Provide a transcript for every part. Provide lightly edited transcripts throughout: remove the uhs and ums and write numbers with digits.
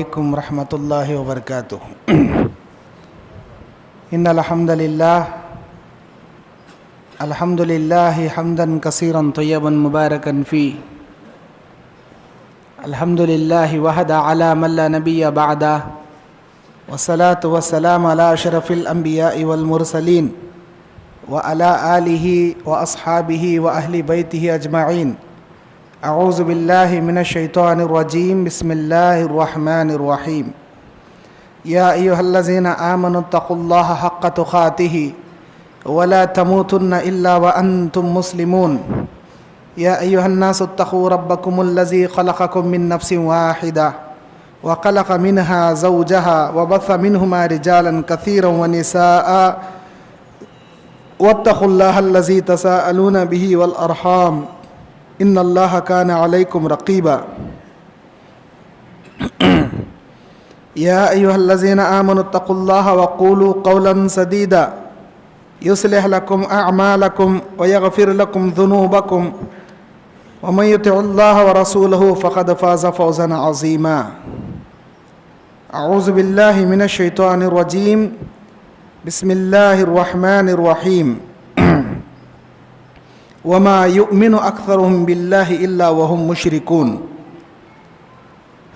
عليكم ورحمة الله وبركاته. إن الحمد لله حمدا كثيرا طيبا مباركا فيه. الحمد لله وحده على من لا نبي بعده، والصلاة والسلام على أشرف الأنبياء والمرسلين وعلى آله وأصحابه وأهل بيته أجمعين. أعوذ بالله من الشيطان الرجيم. بسم الله الرحمن الرحيم. يا أيها الذين آمنوا اتقوا الله حق تقاته ولا تموتن إلا وأنتم مسلمون. يا أيها الناس اتقوا ربكم الذي خلقكم من نفس واحدة وخلق منها زوجها وبث منهما رجالا كثيرا ونساء واتقوا الله الذي تساءلون به والأرحام إن الله كان عليكم رقيبا. يا أيها الذين آمنوا اتقوا الله وقولوا قولا سديدا يصلح لكم أعمالكم ويغفر لكم ذنوبكم ومن يطع الله ورسوله فقد فاز فوزا عظيما. أعوذ بالله من الشيطان الرجيم. بسم الله الرحمن الرحيم. وما يؤمن أكثرهم بالله إلا وهم مشركون.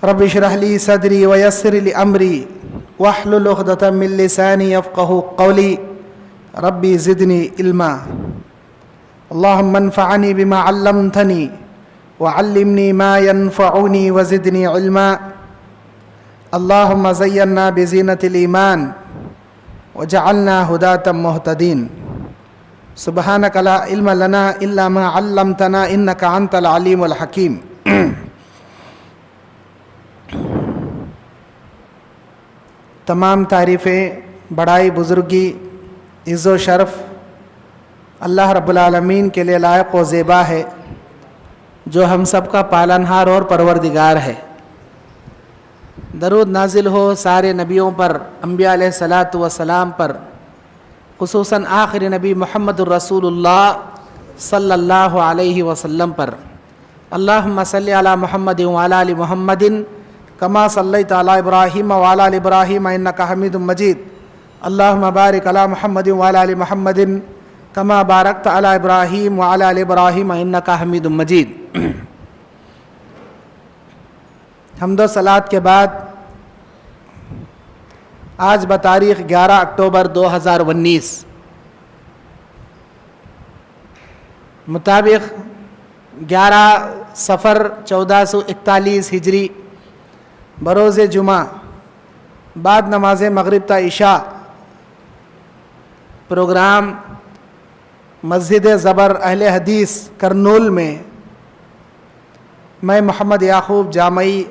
رب اشرح لي صدري ويسر لي أمري واحلل عقدة من لساني يفقهوا قولي. ربي زدني علما. اللهم انفعني بما علمتني وعلمني ما ينفعني وزدني علما. اللهم زينا بزينة الإيمان وجعلنا هداة مهتدين. سبحانك لا علم لنا إلا ما علمتنا إنك أنت العليم الحكيم. تمام تعریفیں، بڑائی، بزرگی، عز و شرف اللہ رب العالمین کے لیے لائق و زیبا ہے، جو ہم سب کا پالنہار اور پروردگار ہے. درود نازل ہو سارے نبیوں پر، انبیاء علیہ الصلاۃ والسلام پر، خصوصاً آخر نبی محمد الرسول اللہ صلی اللہ علیہ وسلم پر. اللہم صلی علی محمد وعلی آل محمد کما صلیت علی ابراہیم وعلی آل ابراہیم انک حمید مجید. اللہم بارک علی محمد وعلی آل محمد کما بارکت علی ابراہیم وعلی آل ابراہیم انک حمید مجید. حمد و صلوات کے بعد آج بتاریخ 11 اکتوبر 2019 مطابق 11 صفر 1441 ہجری بروز جمعہ بعد نماز مغرب تا عشاء پروگرام مسجد زبر اہل حدیث کرنول میں میں محمد یعقوب جامعی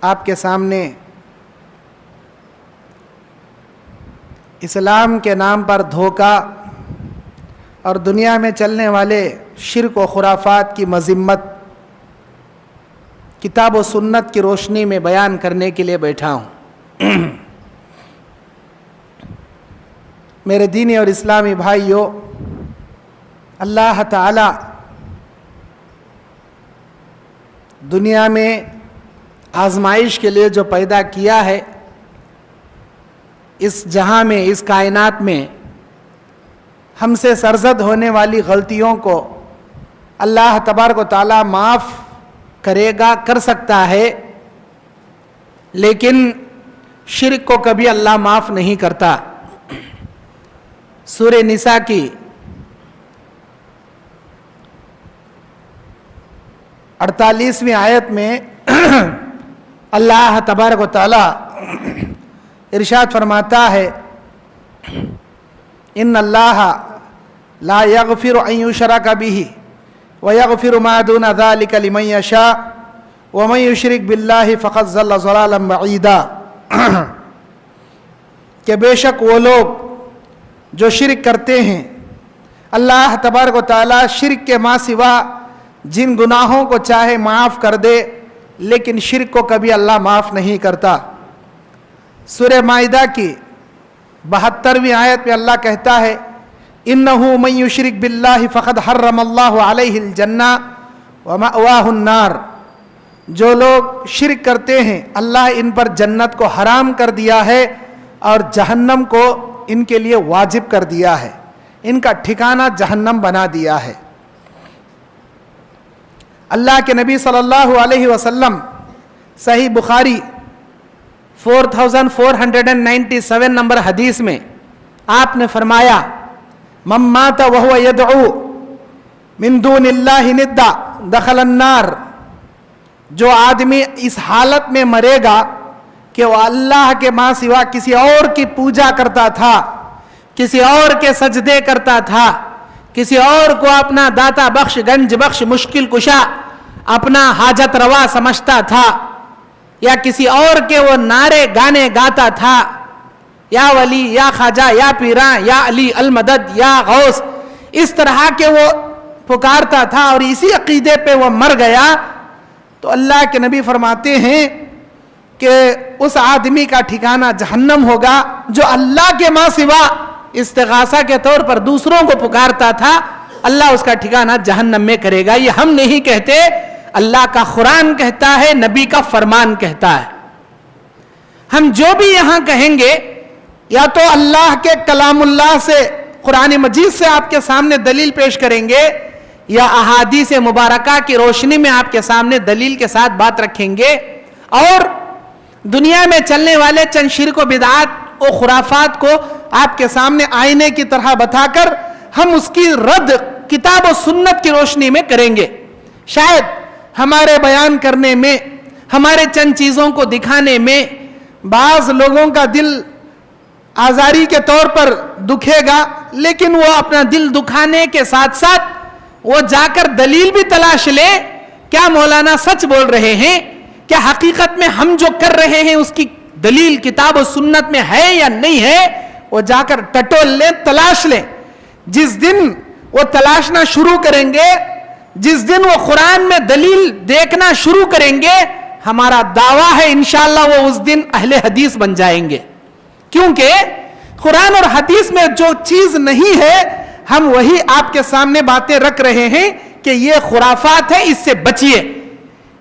آپ کے سامنے اسلام کے نام پر دھوکہ اور دنیا میں چلنے والے شرک و خرافات کی مذمت کتاب و سنت کی روشنی میں بیان کرنے کے لیے بیٹھا ہوں. میرے دینی اور اسلامی بھائیوں، اللہ تعالی دنیا میں آزمائش کے لیے جو پیدا کیا ہے، اس جہاں میں، اس کائنات میں ہم سے سرزد ہونے والی غلطیوں کو اللہ تبارک و تعالی معاف کرے گا، کر سکتا ہے، لیکن شرک کو کبھی اللہ معاف نہیں کرتا. سورہ نساء کی 48ویں آیت میں اللہ تبارک و تعالی ارشاد فرماتا ہے، ان اللہ لا یغفر ان یشرک بہ ویغفر ما دون ذلک لمن یشاء ومن یشرک باللہ فقد ضل ضلالا بعیدا. کہ بے شک وہ لوگ جو شرک کرتے ہیں، اللہ تبارک و تعالی شرک کے ماں سوا جن گناہوں کو چاہے معاف کر دے، لیکن شرک کو کبھی اللہ معاف نہیں کرتا. سورہ مائدہ کی 72ویں آیت میں اللہ کہتا ہے، انہ من یشرک باللہ فقد حرم اللہ علیہ الجنہ ومأواہ النار جو لوگ شرک کرتے ہیں اللہ ان پر جنت کو حرام کر دیا ہے اور جہنم کو ان کے لیے واجب کر دیا ہے، ان کا ٹھکانہ جہنم بنا دیا ہے۔ اللہ کے نبی صلی اللہ علیہ وسلم صحیح بخاری 4497 نمبر حدیث میں آپ نے فرمایا من مات وهو يدعو من دون اللہ ندا دخل النار، جو آدمی اس حالت میں مرے گا کہ وہ اللہ کے ماں سوا کسی اور کی پوجا کرتا تھا، کسی اور کے سجدے کرتا تھا، کسی اور کو اپنا داتا بخش، گنج بخش، مشکل کشا، اپنا حاجت روا سمجھتا تھا، یا کسی اور کے وہ نعرے گانے گاتا تھا، یا ولی، یا خواجہ، یا پیراں، یا علی المدد، یا غوث، اس طرح کے وہ پکارتا تھا اور اسی عقیدے پہ وہ مر گیا، تو اللہ کے نبی فرماتے ہیں کہ اس آدمی کا ٹھکانہ جہنم ہوگا جو اللہ کے ماں سوا استغاثہ کے طور پر دوسروں کو پکارتا تھا، اللہ اس کا ٹھکانہ جہنم میں کرے گا۔ یہ ہم نہیں کہتے، اللہ کا قرآن کہتا ہے، نبی کا فرمان کہتا ہے۔ ہم جو بھی یہاں کہیں گے یا تو اللہ کے کلام اللہ سے، قرآن مجید سے آپ کے سامنے دلیل پیش کریں گے، یا احادیث مبارکہ کی روشنی میں آپ کے سامنے دلیل کے ساتھ بات رکھیں گے، اور دنیا میں چلنے والے چند شرک و بدعات و خرافات کو آپ کے سامنے آئینے کی طرح بتا کر ہم اس کی رد کتاب و سنت کی روشنی میں کریں گے۔ شاید ہمارے بیان کرنے میں، ہمارے چند چیزوں کو دکھانے میں بعض لوگوں کا دل آزاری کے طور پر دکھے گا، لیکن وہ اپنا دل دکھانے کے ساتھ ساتھ وہ جا کر دلیل بھی تلاش لے، کیا مولانا سچ بول رہے ہیں، کیا حقیقت میں ہم جو کر رہے ہیں اس کی دلیل کتاب و سنت میں ہے یا نہیں ہے، وہ جا کر ٹٹول لیں، تلاش لیں۔ جس دن وہ تلاشنا شروع کریں گے، جس دن وہ قرآن میں دلیل دیکھنا شروع کریں گے، ہمارا دعویٰ ہے انشاءاللہ وہ اس دن اہل حدیث بن جائیں گے، کیونکہ قرآن اور حدیث میں جو چیز نہیں ہے ہم وہی آپ کے سامنے باتیں رکھ رہے ہیں کہ یہ خرافات ہے، اس سے بچیے۔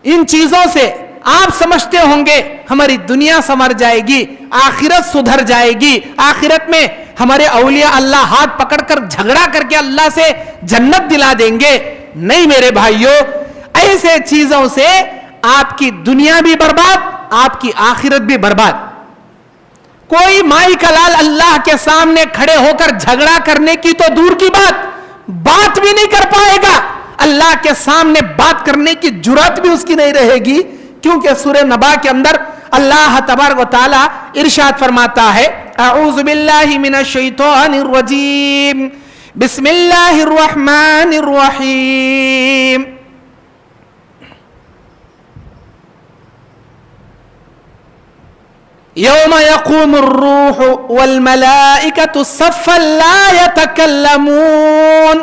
ان چیزوں سے آپ سمجھتے ہوں گے ہماری دنیا سنور جائے گی، آخرت سدھر جائے گی، آخرت میں ہمارے اولیاء اللہ ہاتھ پکڑ کر جھگڑا کر کے اللہ سے جنت دلا دیں گے۔ نہیں میرے بھائیوں، ایسے چیزوں سے آپ کی دنیا بھی برباد، آپ کی آخرت بھی برباد۔ کوئی مائی کا لال اللہ کے سامنے کھڑے ہو کر جھگڑا کرنے کی تو دور کی بات بھی نہیں کر پائے گا، اللہ کے سامنے بات کرنے کی جرات بھی اس کی نہیں رہے گی، کیونکہ سورہ نبا کے اندر اللہ تبارک و تعالی ارشاد فرماتا ہے، اعوذ باللہ من الشیطان الرجیم، بسم اللہ الرحمن الرحیم، یوم یقوم الروح والملائکۃ صفا لا يتكلمون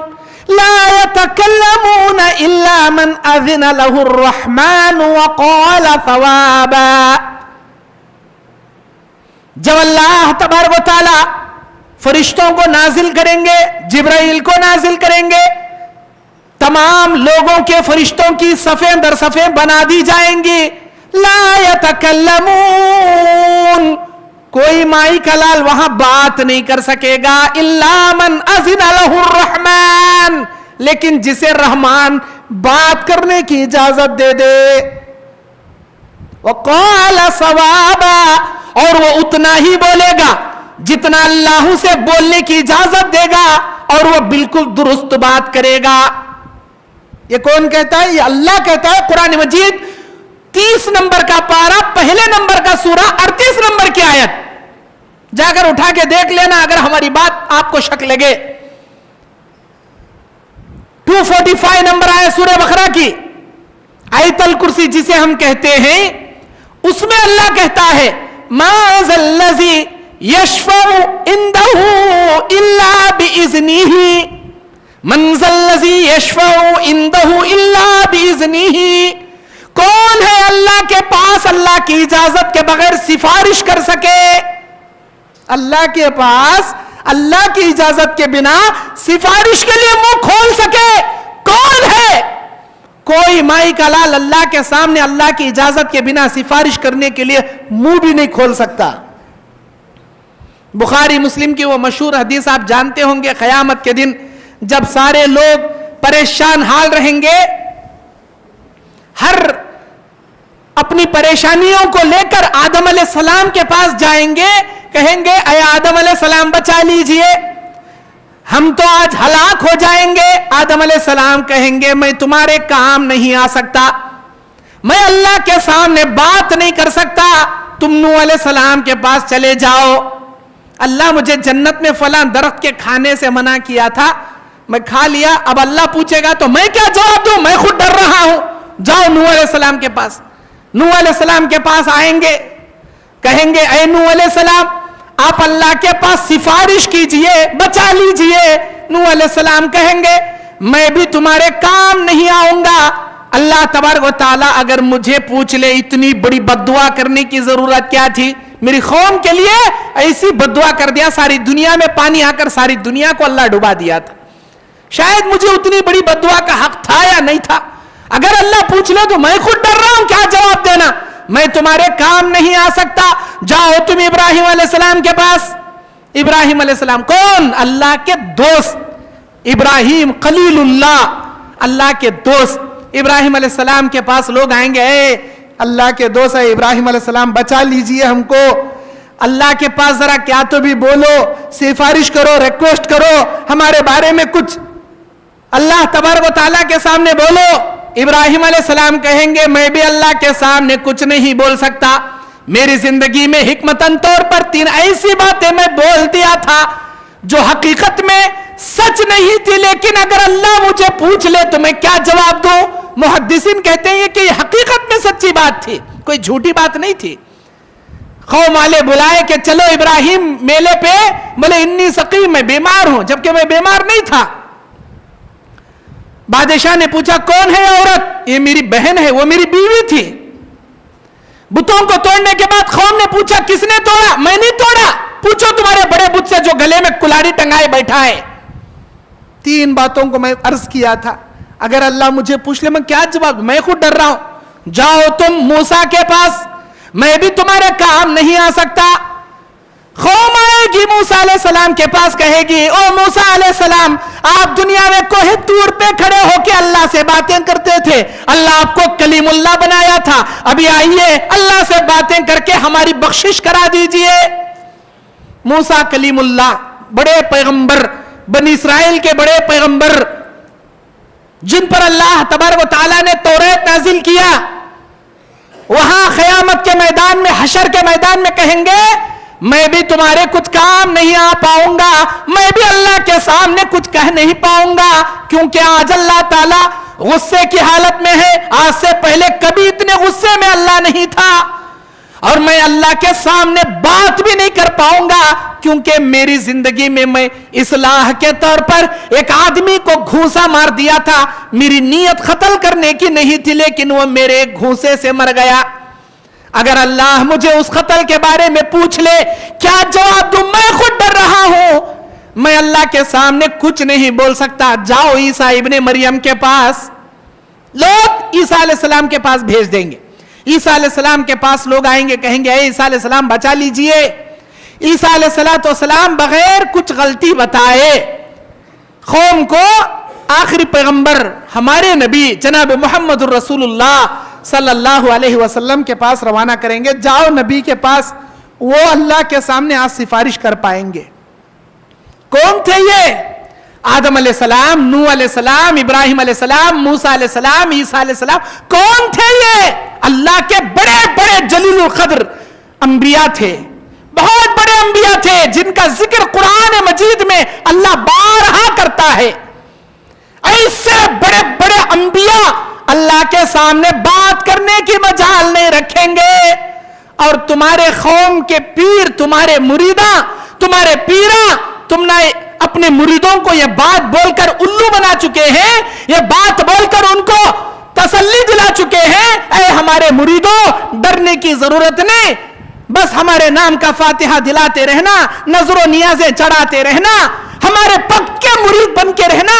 الا من اذن له الرحمن وقال ثوابا۔ جب اللہ تبارک و تعالی فرشتوں کو نازل کریں گے، جبرائیل کو نازل کریں گے، تمام لوگوں کے فرشتوں کی صفیں در صفیں بنا دی جائیں گی، لا يتكلمون، کوئی مائی کلال وہاں بات نہیں کر سکے گا، الا من اذن له الرحمن، لیکن جسے رحمان بات کرنے کی اجازت دے دے، وقال ثوابا، اور وہ اتنا ہی بولے گا جتنا اللہ سے بولنے کی اجازت دے گا، اور وہ بالکل درست بات کرے گا۔ یہ کون کہتا ہے؟ یہ اللہ کہتا ہے، قرآن مجید 30 نمبر کا پارہ، پہلے نمبر کا سورہ، 38 نمبر کی آیت، جا کر اٹھا کے دیکھ لینا اگر ہماری بات آپ کو شک لگے۔ 245 نمبر آیت سورہ بقرہ کی، آیت الکرسی جسے ہم کہتے ہیں، اس میں اللہ کہتا ہے، ما ذا الذی یشفع عنده الا باذنہ، من ذا الذی یشفع عنده الا باذنہ، کون ہے اللہ کے پاس اللہ کی اجازت کے بغیر سفارش کر سکے؟ اللہ کے پاس اللہ کی اجازت کے بنا سفارش کے لیے منہ کھول سکے کون ہے؟ کوئی مائی کا لال اللہ کے سامنے اللہ کی اجازت کے بنا سفارش کرنے کے لیے منہ بھی نہیں کھول سکتا. بخاری مسلم کی وہ مشہور حدیث آپ جانتے ہوں گے, قیامت کے دن جب سارے لوگ پریشان حال رہیں گے, ہر اپنی پریشانیوں کو لے کر آدم علیہ السلام کے پاس جائیں گے, کہیں گے اے آدم علیہ السلام بچا لیجئے, ہم تو آج ہلاک ہو جائیں گے. آدم علیہ السلام کہیں گے میں تمہارے کام نہیں آ سکتا, میں اللہ کے سامنے بات نہیں کر سکتا, تم نوح علیہ السلام کے پاس چلے جاؤ. اللہ مجھے جنت میں فلاں درخت کے کھانے سے منع کیا تھا, میں کھا لیا, اب اللہ پوچھے گا تو میں کیا جواب دوں, میں خود ڈر رہا ہوں. جاؤ نوح علیہ السلام کے پاس. نوح علیہ السلام کے پاس آئیں گے, کہیں گے اے نوح علیہ السلام آپ اللہ کے پاس سفارش کیجئے, بچا لیجئے. نوح علیہ السلام کہیں گے میں بھی تمہارے کام نہیں آؤں گا. اللہ تبارک و تعالیٰ اگر مجھے پوچھ لے اتنی بڑی بددعا کرنے کی ضرورت کیا تھی, میری قوم کے لیے ایسی بددعا کر دیا, ساری دنیا میں پانی آ کر ساری دنیا کو اللہ ڈبا دیا تھا. شاید مجھے اتنی بڑی بددعا کا حق تھا یا نہیں تھا. اگر اللہ پوچھ لے تو میں خود ڈر رہا ہوں کیا جواب دینا, میں تمہارے کام نہیں آ سکتا. جاؤ تم ابراہیم علیہ السلام کے پاس. ابراہیم علیہ السلام کون؟ اللہ کے دوست. ابراہیم خلیل اللہ, اللہ کے دوست. ابراہیم علیہ السلام کے پاس لوگ آئیں گے, اے اللہ کے دوست ہے ابراہیم علیہ السلام بچا لیجئے ہم کو, اللہ کے پاس ذرا کیا تو بھی بولو, سفارش کرو, ریکویسٹ کرو ہمارے بارے میں کچھ, اللہ تبارک و تعالیٰ کے سامنے بولو. ابراہیم علیہ السلام کہیں گے میں بھی اللہ کے سامنے کچھ نہیں بول سکتا, میری زندگی میں حکمتاً طور پر 3 ایسی باتیں میں بول دیا تھا جو حقیقت میں سچ نہیں تھی, لیکن اگر اللہ مجھے پوچھ لے تو میں کیا جواب دوں. محدثین کہتے ہیں کہ یہ حقیقت میں سچی بات تھی, کوئی جھوٹی بات نہیں تھی. قوم والے بلائے کہ چلو ابراہیم میلے پہ, بولے انی سقیم, میں بیمار ہوں, جبکہ میں بیمار نہیں تھا. بادشاہ نے پوچھا کون ہے عورت؟ یہ میری بہن ہے, وہ میری بیوی تھی. بتوں کو توڑنے کے بعد قوم نے پوچھا کس نے توڑا؟ میں نہیں توڑا, پوچھو تمہارے بڑے بت سے جو گلے میں کلاڑی ٹنگائے بیٹھا ہے. 3 باتوں کو میں عرض کیا تھا, اگر اللہ مجھے پوچھ لے میں کیا جواب, میں خود ڈر رہا ہوں. جاؤ تم موسیٰ کے پاس, میں بھی تمہارے کام نہیں آ سکتا. قوم آئے گی موسیٰ علیہ السلام کے پاس, کہے گی او موسیٰ علیہ السلام آپ دنیا میں کوہ طور پہ کھڑے ہو کے اللہ سے باتیں کرتے تھے, اللہ آپ کو کلیم اللہ بنایا تھا, ابھی آئیے اللہ سے باتیں کر کے ہماری بخشش کرا دیجئے. موسیٰ کلیم اللہ, بڑے پیغمبر, بنی اسرائیل کے بڑے پیغمبر, جن پر اللہ تبارک و تعالیٰ نے توریت نازل کیا, وہاں قیامت کے میدان میں, حشر کے میدان میں کہیں گے میں بھی تمہارے کچھ کام نہیں آ پاؤں گا, میں بھی اللہ کے سامنے کچھ کہہ نہیں پاؤں گا, کیونکہ آج اللہ تعالیٰ غصے کی حالت میں ہے. آج سے پہلے کبھی اتنے غصے میں اللہ نہیں تھا, اور میں اللہ کے سامنے بات بھی نہیں کر پاؤں گا, کیونکہ میری زندگی میں اصلاح کے طور پر ایک آدمی کو گھونسا مار دیا تھا. میری نیت قتل کرنے کی نہیں تھی, لیکن وہ میرے گھونسے سے مر گیا. اگر اللہ مجھے اس قتل کے بارے میں پوچھ لے کیا جواب دوں, میں خود ڈر رہا ہوں, میں اللہ کے سامنے کچھ نہیں بول سکتا. جاؤ عیسیٰ ابن مریم کے پاس. لوگ عیسیٰ علیہ السلام کے پاس بھیج دیں گے. عیسیٰ علیہ السلام کے پاس لوگ آئیں گے, کہیں گے اے عیسیٰ علیہ السلام بچا لیجئے. عیسیٰ علیہ السلام بغیر کچھ غلطی بتائے قوم کو آخری پیغمبر ہمارے نبی جناب محمد الرسول اللہ صلی اللہ علیہ وسلم کے پاس روانہ کریں گے. جاؤ نبی کے پاس, وہ اللہ کے سامنے آج سفارش کر پائیں گے. کون تھے یہ؟ آدم علیہ السلام, نوح علیہ السلام, ابراہیم علیہ السلام, موسیٰ علیہ السلام, عیسیٰ علیہ السلام. کون تھے یہ؟ اللہ کے بڑے بڑے جلیل القدر انبیاء تھے, بہت بڑے انبیاء تھے, جن کا ذکر قرآن مجید میں اللہ بارہا کرتا ہے. ایسے بڑے بڑے انبیاء اللہ کے سامنے بات کرنے کی مجال نہیں رکھیں گے. اور تمہارے قوم کے پیر, تمہارے مریداں, تمہارے پیراں, تم نے اپنے مریدوں کو یہ بات بول کر الو بنا چکے ہیں, یہ بات بول کر ان کو تسلی دلا چکے ہیں, اے ہمارے مریدوں ڈرنے کی ضرورت نہیں, بس ہمارے نام کا فاتحہ دلاتے رہنا, نظر و نیازیں چڑھاتے رہنا, ہمارے پک کے مرید بن کے رہنا.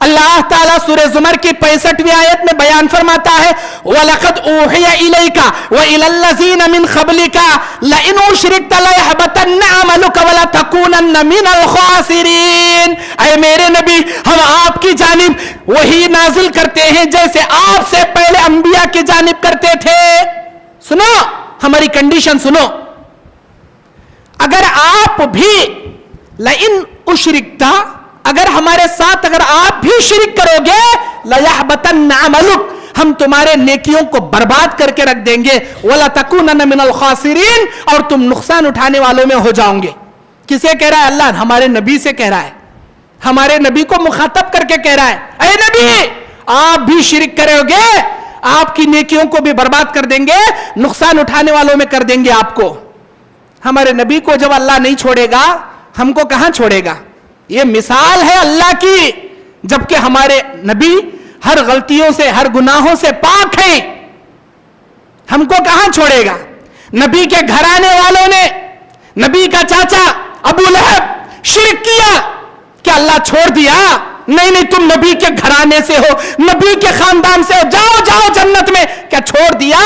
اللہ تعالیٰ سورہ زمر کی 65ویں آیت میں بیان فرماتا ہے وَلَقَدْ أُوحِيَ إِلَيْكَ وَإِلَى الَّذِينَ مِنْ قَبْلِكَ لَئِنْ أُشْرِكْتَ لَيَحْبَطَنَّ عَمَلُكَ وَلَتَكُونَنَّ مِنَ الْخَاسِرِينَ۔ اے میرے نبی، ہم آپ کی جانب وہی نازل کرتے ہیں جیسے آپ سے پہلے انبیاء کی جانب کرتے تھے۔ سنو ہماری کنڈیشن سنو، اگر آپ بھی لَئِنْ أُشْرِكْتَ، اگر ہمارے ساتھ اگر آپ بھی شرک کرو گے لَيَحْبَطَنَّ عَمَلُكَ، ہم تمہارے نیکیوں کو برباد کر کے رکھ دیں گے، وَلَتَكُونَنَّ مِنَ الْخَاسِرِينَ، اور تم نقصان اٹھانے والوں میں ہو جاؤں گے۔ کسے کہہ رہا ہے؟ اللہ ہمارے نبی سے کہہ رہا ہے، ہمارے نبی کو مخاطب کر کے کہہ رہا ہے اے نبی آپ بھی شرک کرو گے، آپ کی نیکیوں کو بھی برباد کر دیں گے، نقصان اٹھانے والوں میں کر دیں گے آپ کو۔ ہمارے نبی کو جب اللہ نہیں چھوڑے گا ہم کو کہاں چھوڑے گا؟ یہ مثال ہے اللہ کی، جبکہ ہمارے نبی ہر غلطیوں سے ہر گناہوں سے پاک ہیں، ہم کو کہاں چھوڑے گا؟ نبی کے گھرانے والوں نے، نبی کا چاچا ابو لہب شرک کیا، کیا اللہ چھوڑ دیا؟ نہیں نہیں، تم نبی کے گھرانے سے ہو، نبی کے خاندان سے ہو، جاؤ جاؤ جنت میں، کیا چھوڑ دیا؟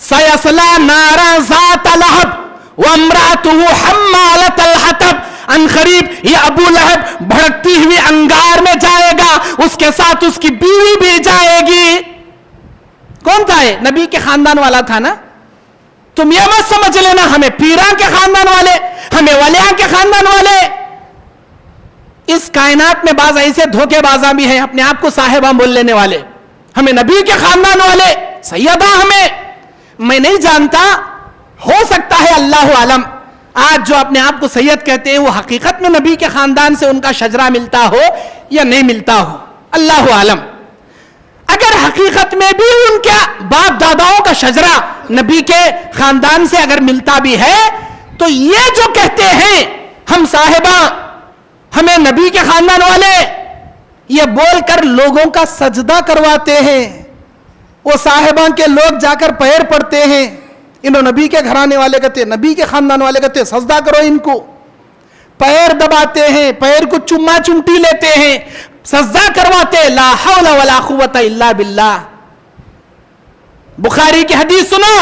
سَيَصْلَى نَارًا ذَاتَ لَهَبٍ وَامْرَأَتُهُ حَمَّالَةَ الْحَطَبِ، ان قریب یہ ابو لہب بھڑکتی ہوئی انگار میں جائے گا، اس کے ساتھ اس کی بیوی بھی جائے گی۔ کون تھا یہ؟ نبی کے خاندان والا تھا نا۔ تم یہ مت سمجھ لینا ہمیں پیران کے خاندان والے، ہمیں ولیاں کے خاندان والے۔ اس کائنات میں بعض ایسے دھوکے بازاں بھی ہیں اپنے آپ کو صاحبہ بول لینے والے، ہمیں نبی کے خاندان والے سیدہ، ہمیں میں نہیں جانتا، ہو سکتا ہے اللہ عالم آج جو اپنے آپ کو سید کہتے ہیں وہ حقیقت میں نبی کے خاندان سے ان کا شجرہ ملتا ہو یا نہیں ملتا ہو، اللہ عالم۔ اگر حقیقت میں بھی ان کے باپ داداؤں کا شجرہ نبی کے خاندان سے اگر ملتا بھی ہے تو یہ جو کہتے ہیں ہم صاحبہ، ہمیں نبی کے خاندان والے، یہ بول کر لوگوں کا سجدہ کرواتے ہیں، وہ صاحبہ کے لوگ جا کر پیر پڑتے ہیں، انہوں نبی کے گھرانے والے کہتے ہیں، نبی کے خاندان والے کہتے ہیں سجدہ کرو ان کو، پیر دباتے ہیں، پیر کو چما چمٹی لیتے ہیں، سجدہ کرواتے ہیں۔ لا حول ولا قوت الا باللہ۔ بخاری کی حدیث سنو،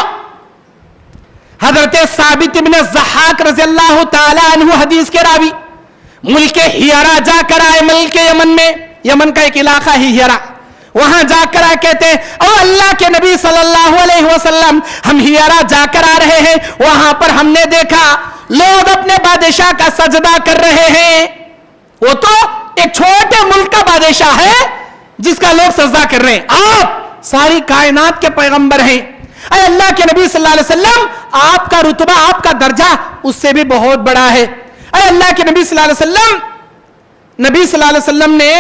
حضرت ثابت بن الضحاک رضی اللہ تعالی عنہ حدیث کے راوی، ملک ہیرا جا کر آئے، ملک یمن میں، یمن کا ایک علاقہ ہی ہیرا، وہاں جا کر آئے، کہتے ہیں او اللہ کے نبی صلی اللہ علیہ وسلم ہم ہیرا جا کر آ رہے ہیں، وہاں پر ہم نے دیکھا لوگ اپنے بادشاہ کا سجدہ کر رہے ہیں۔ وہ تو ایک چھوٹے ملک کا بادشاہ ہے جس کا لوگ سجدہ کر رہے ہیں، آپ ساری کائنات کے پیغمبر ہیں، اے اللہ کے نبی صلی اللہ علیہ وسلم آپ کا رتبہ، آپ کا درجہ اس سے بھی بہت بڑا ہے۔ اے اللہ کے نبی صلی اللہ علیہ وسلم، نبی صلی اللہ علیہ وسلم نے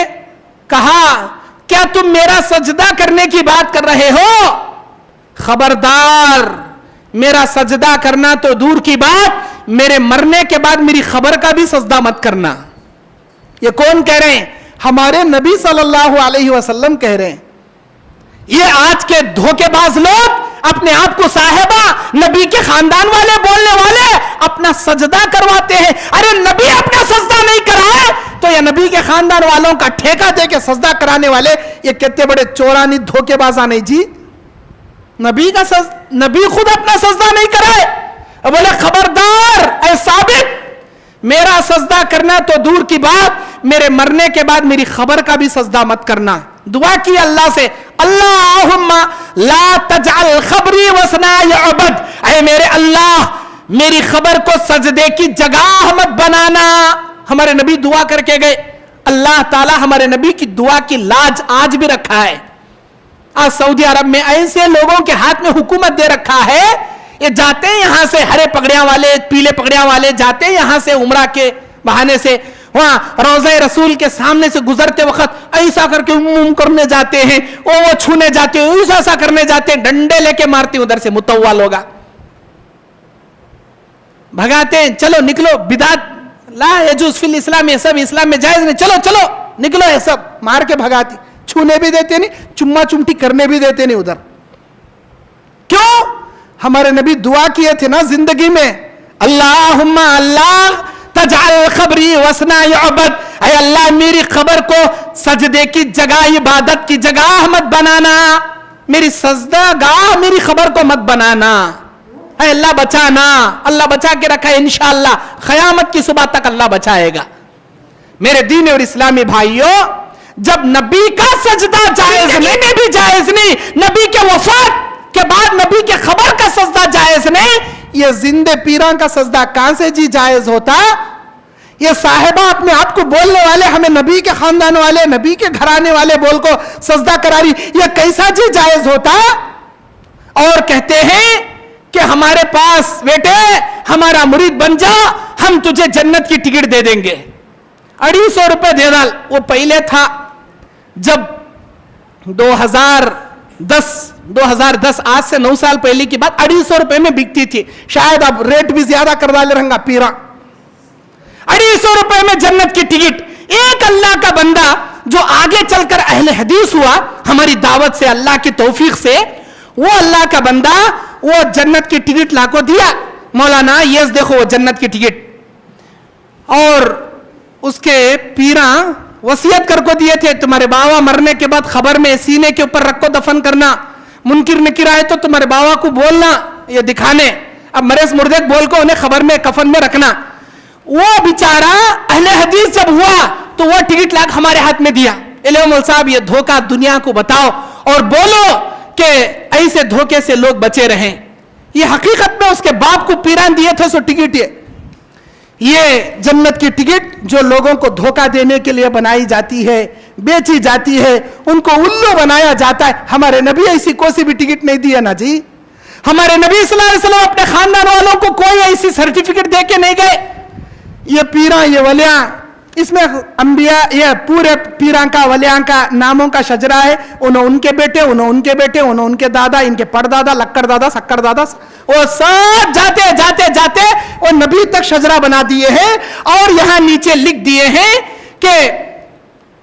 کہا کیا تم میرا سجدہ کرنے کی بات کر رہے ہو؟ خبردار، میرا سجدہ کرنا تو دور کی بات، میرے مرنے کے بعد میری خبر کا بھی سجدہ مت کرنا۔ یہ کون کہہ رہے ہیں؟ ہمارے نبی صلی اللہ علیہ وسلم کہہ رہے ہیں۔ یہ آج کے دھوکے باز لوگ اپنے آپ کو صاحبہ، نبی کے خاندان والے بولنے والے اپنا سجدہ کرواتے ہیں۔ ارے نبی اپنا سجدہ نہیں کرائے تو یہ نبی کے خاندان والوں کا ٹھیکہ دے کے سجدہ کرانے والے یہ کتنے بڑے چورانی دھوکے بازاں نہیں جی۔ نبی خود اپنا سجدہ نہیں کرائے، بولے خبردار اے ثابت، میرا سجدہ کرنا تو دور کی بات، میرے مرنے کے بعد میری خبر کا بھی سجدہ مت کرنا۔ دعا کی اللہ سے، اللہم لا تجعل خبری وسنا یعبد، اے میرے اللہ میری خبر کو سجدے کی جگہ مت بنانا۔ ہمارے نبی دعا کر کے گئے، اللہ تعالی ہمارے نبی کی دعا کی لاج آج بھی رکھا ہے۔ آج سعودی عرب میں ایسے لوگوں کے ہاتھ میں حکومت دے رکھا ہے، یہ جاتے ہیں یہاں سے ہرے پگڑیاں والے، پیلے پگڑیاں والے جاتے ہیں یہاں سے عمرہ کے بہانے سے، وہاں روضہ رسول کے سامنے سے گزرتے وقت ایسا کر کے کرنے جاتے ہیں، وہ چھونے جاتے ہیں، ایسا کرنے جاتے ہیں، ڈنڈے لے کے مارتے ہیں ادھر سے متوال ہوگا، بھگاتے ہیں، چلو نکلو، بدعت لا یجوز فی الاسلام، یہ سب اسلام میں جائز نہیں، چلو چلو نکلو، یہ سب مار کے بھگاتی، چھونے بھی دیتے نہیں، چما چمٹی کرنے بھی دیتے نہیں ادھر۔ کیوں؟ ہمارے نبی دعا کیے تھے نا زندگی میں، اللہم اللہ تجعل خبری وسنا یعبد، اے اللہ میری قبر کو سجدے کی جگہ, عبادت کی جگہ مت بنانا, میری سجدہ گاہ میری قبر کو مت بنانا. اے اللہ بچانا. اللہ بچا کے رکھا ہے, انشاءاللہ قیامت کی صبح تک اللہ بچائے گا. میرے دین اور اسلامی بھائیوں, جب نبی کا سجدہ جائز نہیں, بھی جائز نہیں, نبی کے وفات کے بعد نبی کے قبر کا سجدہ جائز نہیں, یہ زندے پیران کا سجدہ کہاں سے جی جائز ہوتا؟ یہ صاحبہ اپنے آپ کو بولنے والے ہمیں نبی کے خاندان والے, نبی کے گھرانے والے بول کو سجدہ کرا رہی, یہ کیسا جی جائز ہوتا؟ اور کہتے ہیں کہ ہمارے پاس بیٹے ہمارا مرید بن جا, ہم تجھے جنت کی ٹکٹ دے دیں گے, 250 روپے دے ڈال. وہ پہلے تھا جب 2010 آج سے 9 سال پہلے کی بات, 250 روپے میں بکتی تھی. شاید اب ریٹ بھی زیادہ کر ڈالے رہنگا پیرا. 250 روپے میں جنت کی ٹکٹ. ایک اللہ کا بندہ جو آگے چل کر اہل حدیث ہوا ہماری دعوت سے, اللہ کی توفیق سے, وہ اللہ کا بندہ وہ جنت کی ٹکٹ لا کو دیا. مولانا یہ دیکھو وہ جنت کی ٹکٹ. اور اس کے پیراں وصیت کر کو دیے تھے, تمہارے بابا مرنے کے بعد خبر میں سینے کے اوپر رکھ کو دفن کرنا, منکر نکر آئے تو تمہارے بابا کو بولنا, یہ دکھانے, اب مرے مردے بول کو انہیں خبر میں کفن میں رکھنا. وہ بیچارہ اہل حدیث جب ہوا تو وہ ٹکٹ لاکھ ہمارے ہاتھ میں دیا. مول صاحب یہ دھوکہ دنیا کو بتاؤ اور بولو کہ ایسے دھوکے سے لوگ بچے رہیں. یہ حقیقت میں اس کے باپ کو پیران دیے تھے سو ٹکٹ. یہ جنت کی ٹکٹ جو لوگوں کو دھوکہ دینے کے لیے بنائی جاتی ہے, بیچی جاتی ہے, ان کو الو بنایا جاتا ہے. ہمارے نبی ایسی کوئی سی بھی ٹکٹ نہیں دیا نا جی. ہمارے نبی صلی اللہ علیہ وسلم اپنے خاندان والوں کو کوئی ایسی سرٹیفکیٹ دے کے نہیں گئے. یہ پیراں, یہ ولیاں, اس میں انبیاء, یہ پورے پیراں کا ولیاں کا ناموں کا شجرہ ہے. انہوں ان کے بیٹے, انہوں ان کے بیٹے, انہوں ان کے دادا, ان کے پردادا, لکڑ دادا, سکڑ دادا, وہ سب جاتے جاتے جاتے وہ نبی تک شجرہ بنا دیے ہیں. اور یہاں نیچے لکھ دیے ہیں کہ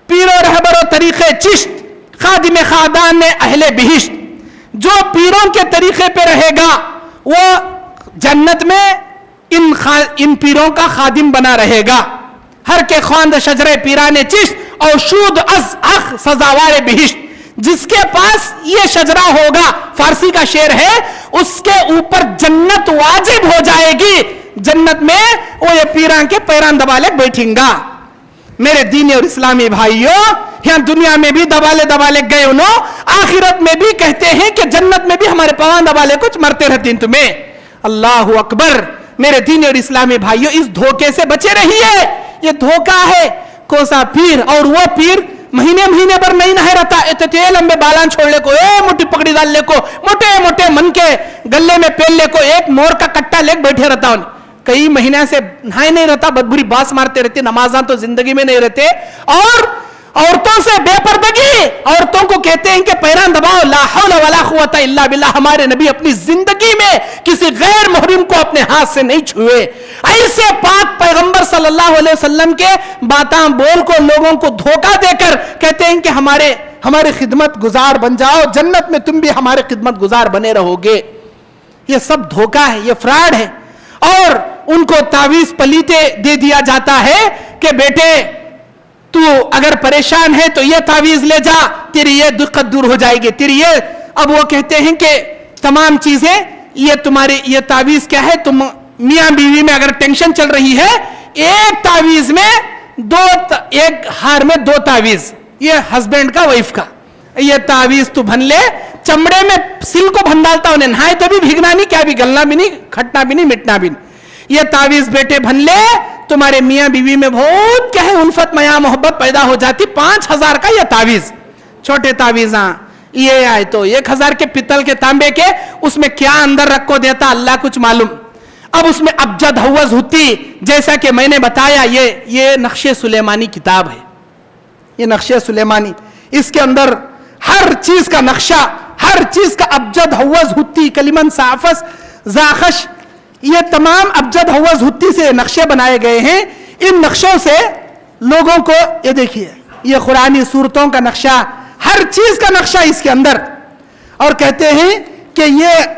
پیر و رہبر و طریقے چشت خادم خادان اہل بہشت, جو پیروں کے طریقے پہ رہے گا وہ جنت میں ان پیروں کا خادم بنا رہے گا. ہر کے خواند شجرے پیران چشت اور شود از اخ سزاوار بہشت, جس کے پاس یہ شجرہ ہوگا, فارسی کا شعر ہے, اس کے اوپر جنت واجب ہو جائے گی. جنت میں وہ یہ پیران کے پیران دبالے بیٹھیں گا. میرے دینی اور اسلامی بھائیوں, یہاں دنیا میں بھی دبالے گئے انہوں, آخرت میں بھی کہتے ہیں کہ جنت میں بھی ہمارے پوان دبالے کچھ مرتے رہتے ہیں تمہیں. اللہ اکبر. میرے دینی اور اسلامی بھائیوں, اس دھوکے سے بچے رہیے. یہ دھوکہ ہے. کوسا پیر, اور وہ پیر مہینے پر نہیں نہ رہتا, اتنے لمبے بالان چھوڑ لے کو, موٹی پکڑی ڈال لے کو, موٹے من کے گلے میں پہن لے کو, ایک مور کا کٹا لے بیٹھے رہتا. کئی مہینے سے نہائے نہیں رہتا, بدبری باس مارتے رہتے, نمازاں تو زندگی میں نہیں رہتے. اور عورتوں سے بے پردگی, عورتوں کو کہتے ہیں کہ پیران دباؤ, لا حول ولا قوت الا باللہ. ہمارے نبی اپنی زندگی میں کسی غیر محرم کو اپنے ہاتھ سے نہیں چھوئے. ایسے پاک پیغمبر صلی اللہ علیہ وسلم کے باتاں بول کو لوگوں کو دھوکہ دے کر کہتے ہیں کہ ہمارے خدمت گزار بن جاؤ, جنت میں تم بھی ہمارے خدمت گزار بنے رہو گے. یہ سب دھوکہ ہے, یہ فراڈ ہے. اور ان کو تعویذ پلیتے دے دیا جاتا ہے کہ بیٹے تو اگر پریشان ہے تو یہ تعویذ لے جا, تیری یہ دقت دور ہو جائے گی, تیری یہ. اب وہ کہتے ہیں کہ تمام چیزیں, یہ تمہاری یہ تعویذ کیا ہے, تم میاں بیوی میں اگر ٹینشن چل رہی ہے, ایک تعویذ میں ایک ہار میں 2 تعویذ, یہ ہسبینڈ کا وائف کا, یہ تعویذ تو بھن لے. چمڑے میں سل کو بھن ڈالتا, انہیں نہائے تو بھی بھیگنا نہیں, کیا بھی گلنا بھی نہیں, کھٹنا بھی نہیں, مٹنا بھی نہیں. یہ تعویذ بیٹے بھن لے, تمہارے میاں بیوی میں بہت کیا ہے الفت میاں محبت پیدا ہو جاتی. 5000 کا یہ تعویذ, چھوٹے تعویذاں, یہ آئے تو 1000 کے پتل کے تانبے کے, اس میں کیا اندر رکھ کو دیتا اللہ کچھ معلوم. اب اس میں ابجد حوض ہوتی, جیسا کہ میں نے بتایا, یہ نقش سلیمانی کتاب ہے. یہ نقش سلیمانی, اس کے اندر ہر چیز کا نقشہ, ہر چیز کا ابجد حوض ہوتی, کلمن صافس زاخش, یہ تمام ابجد حوض ہوتی سے نقشے بنائے گئے ہیں. ان نقشوں سے لوگوں کو, یہ دیکھیے, یہ قرآنی صورتوں کا نقشہ, ہر چیز کا نقشہ اس کے اندر. اور کہتے ہیں کہ یہ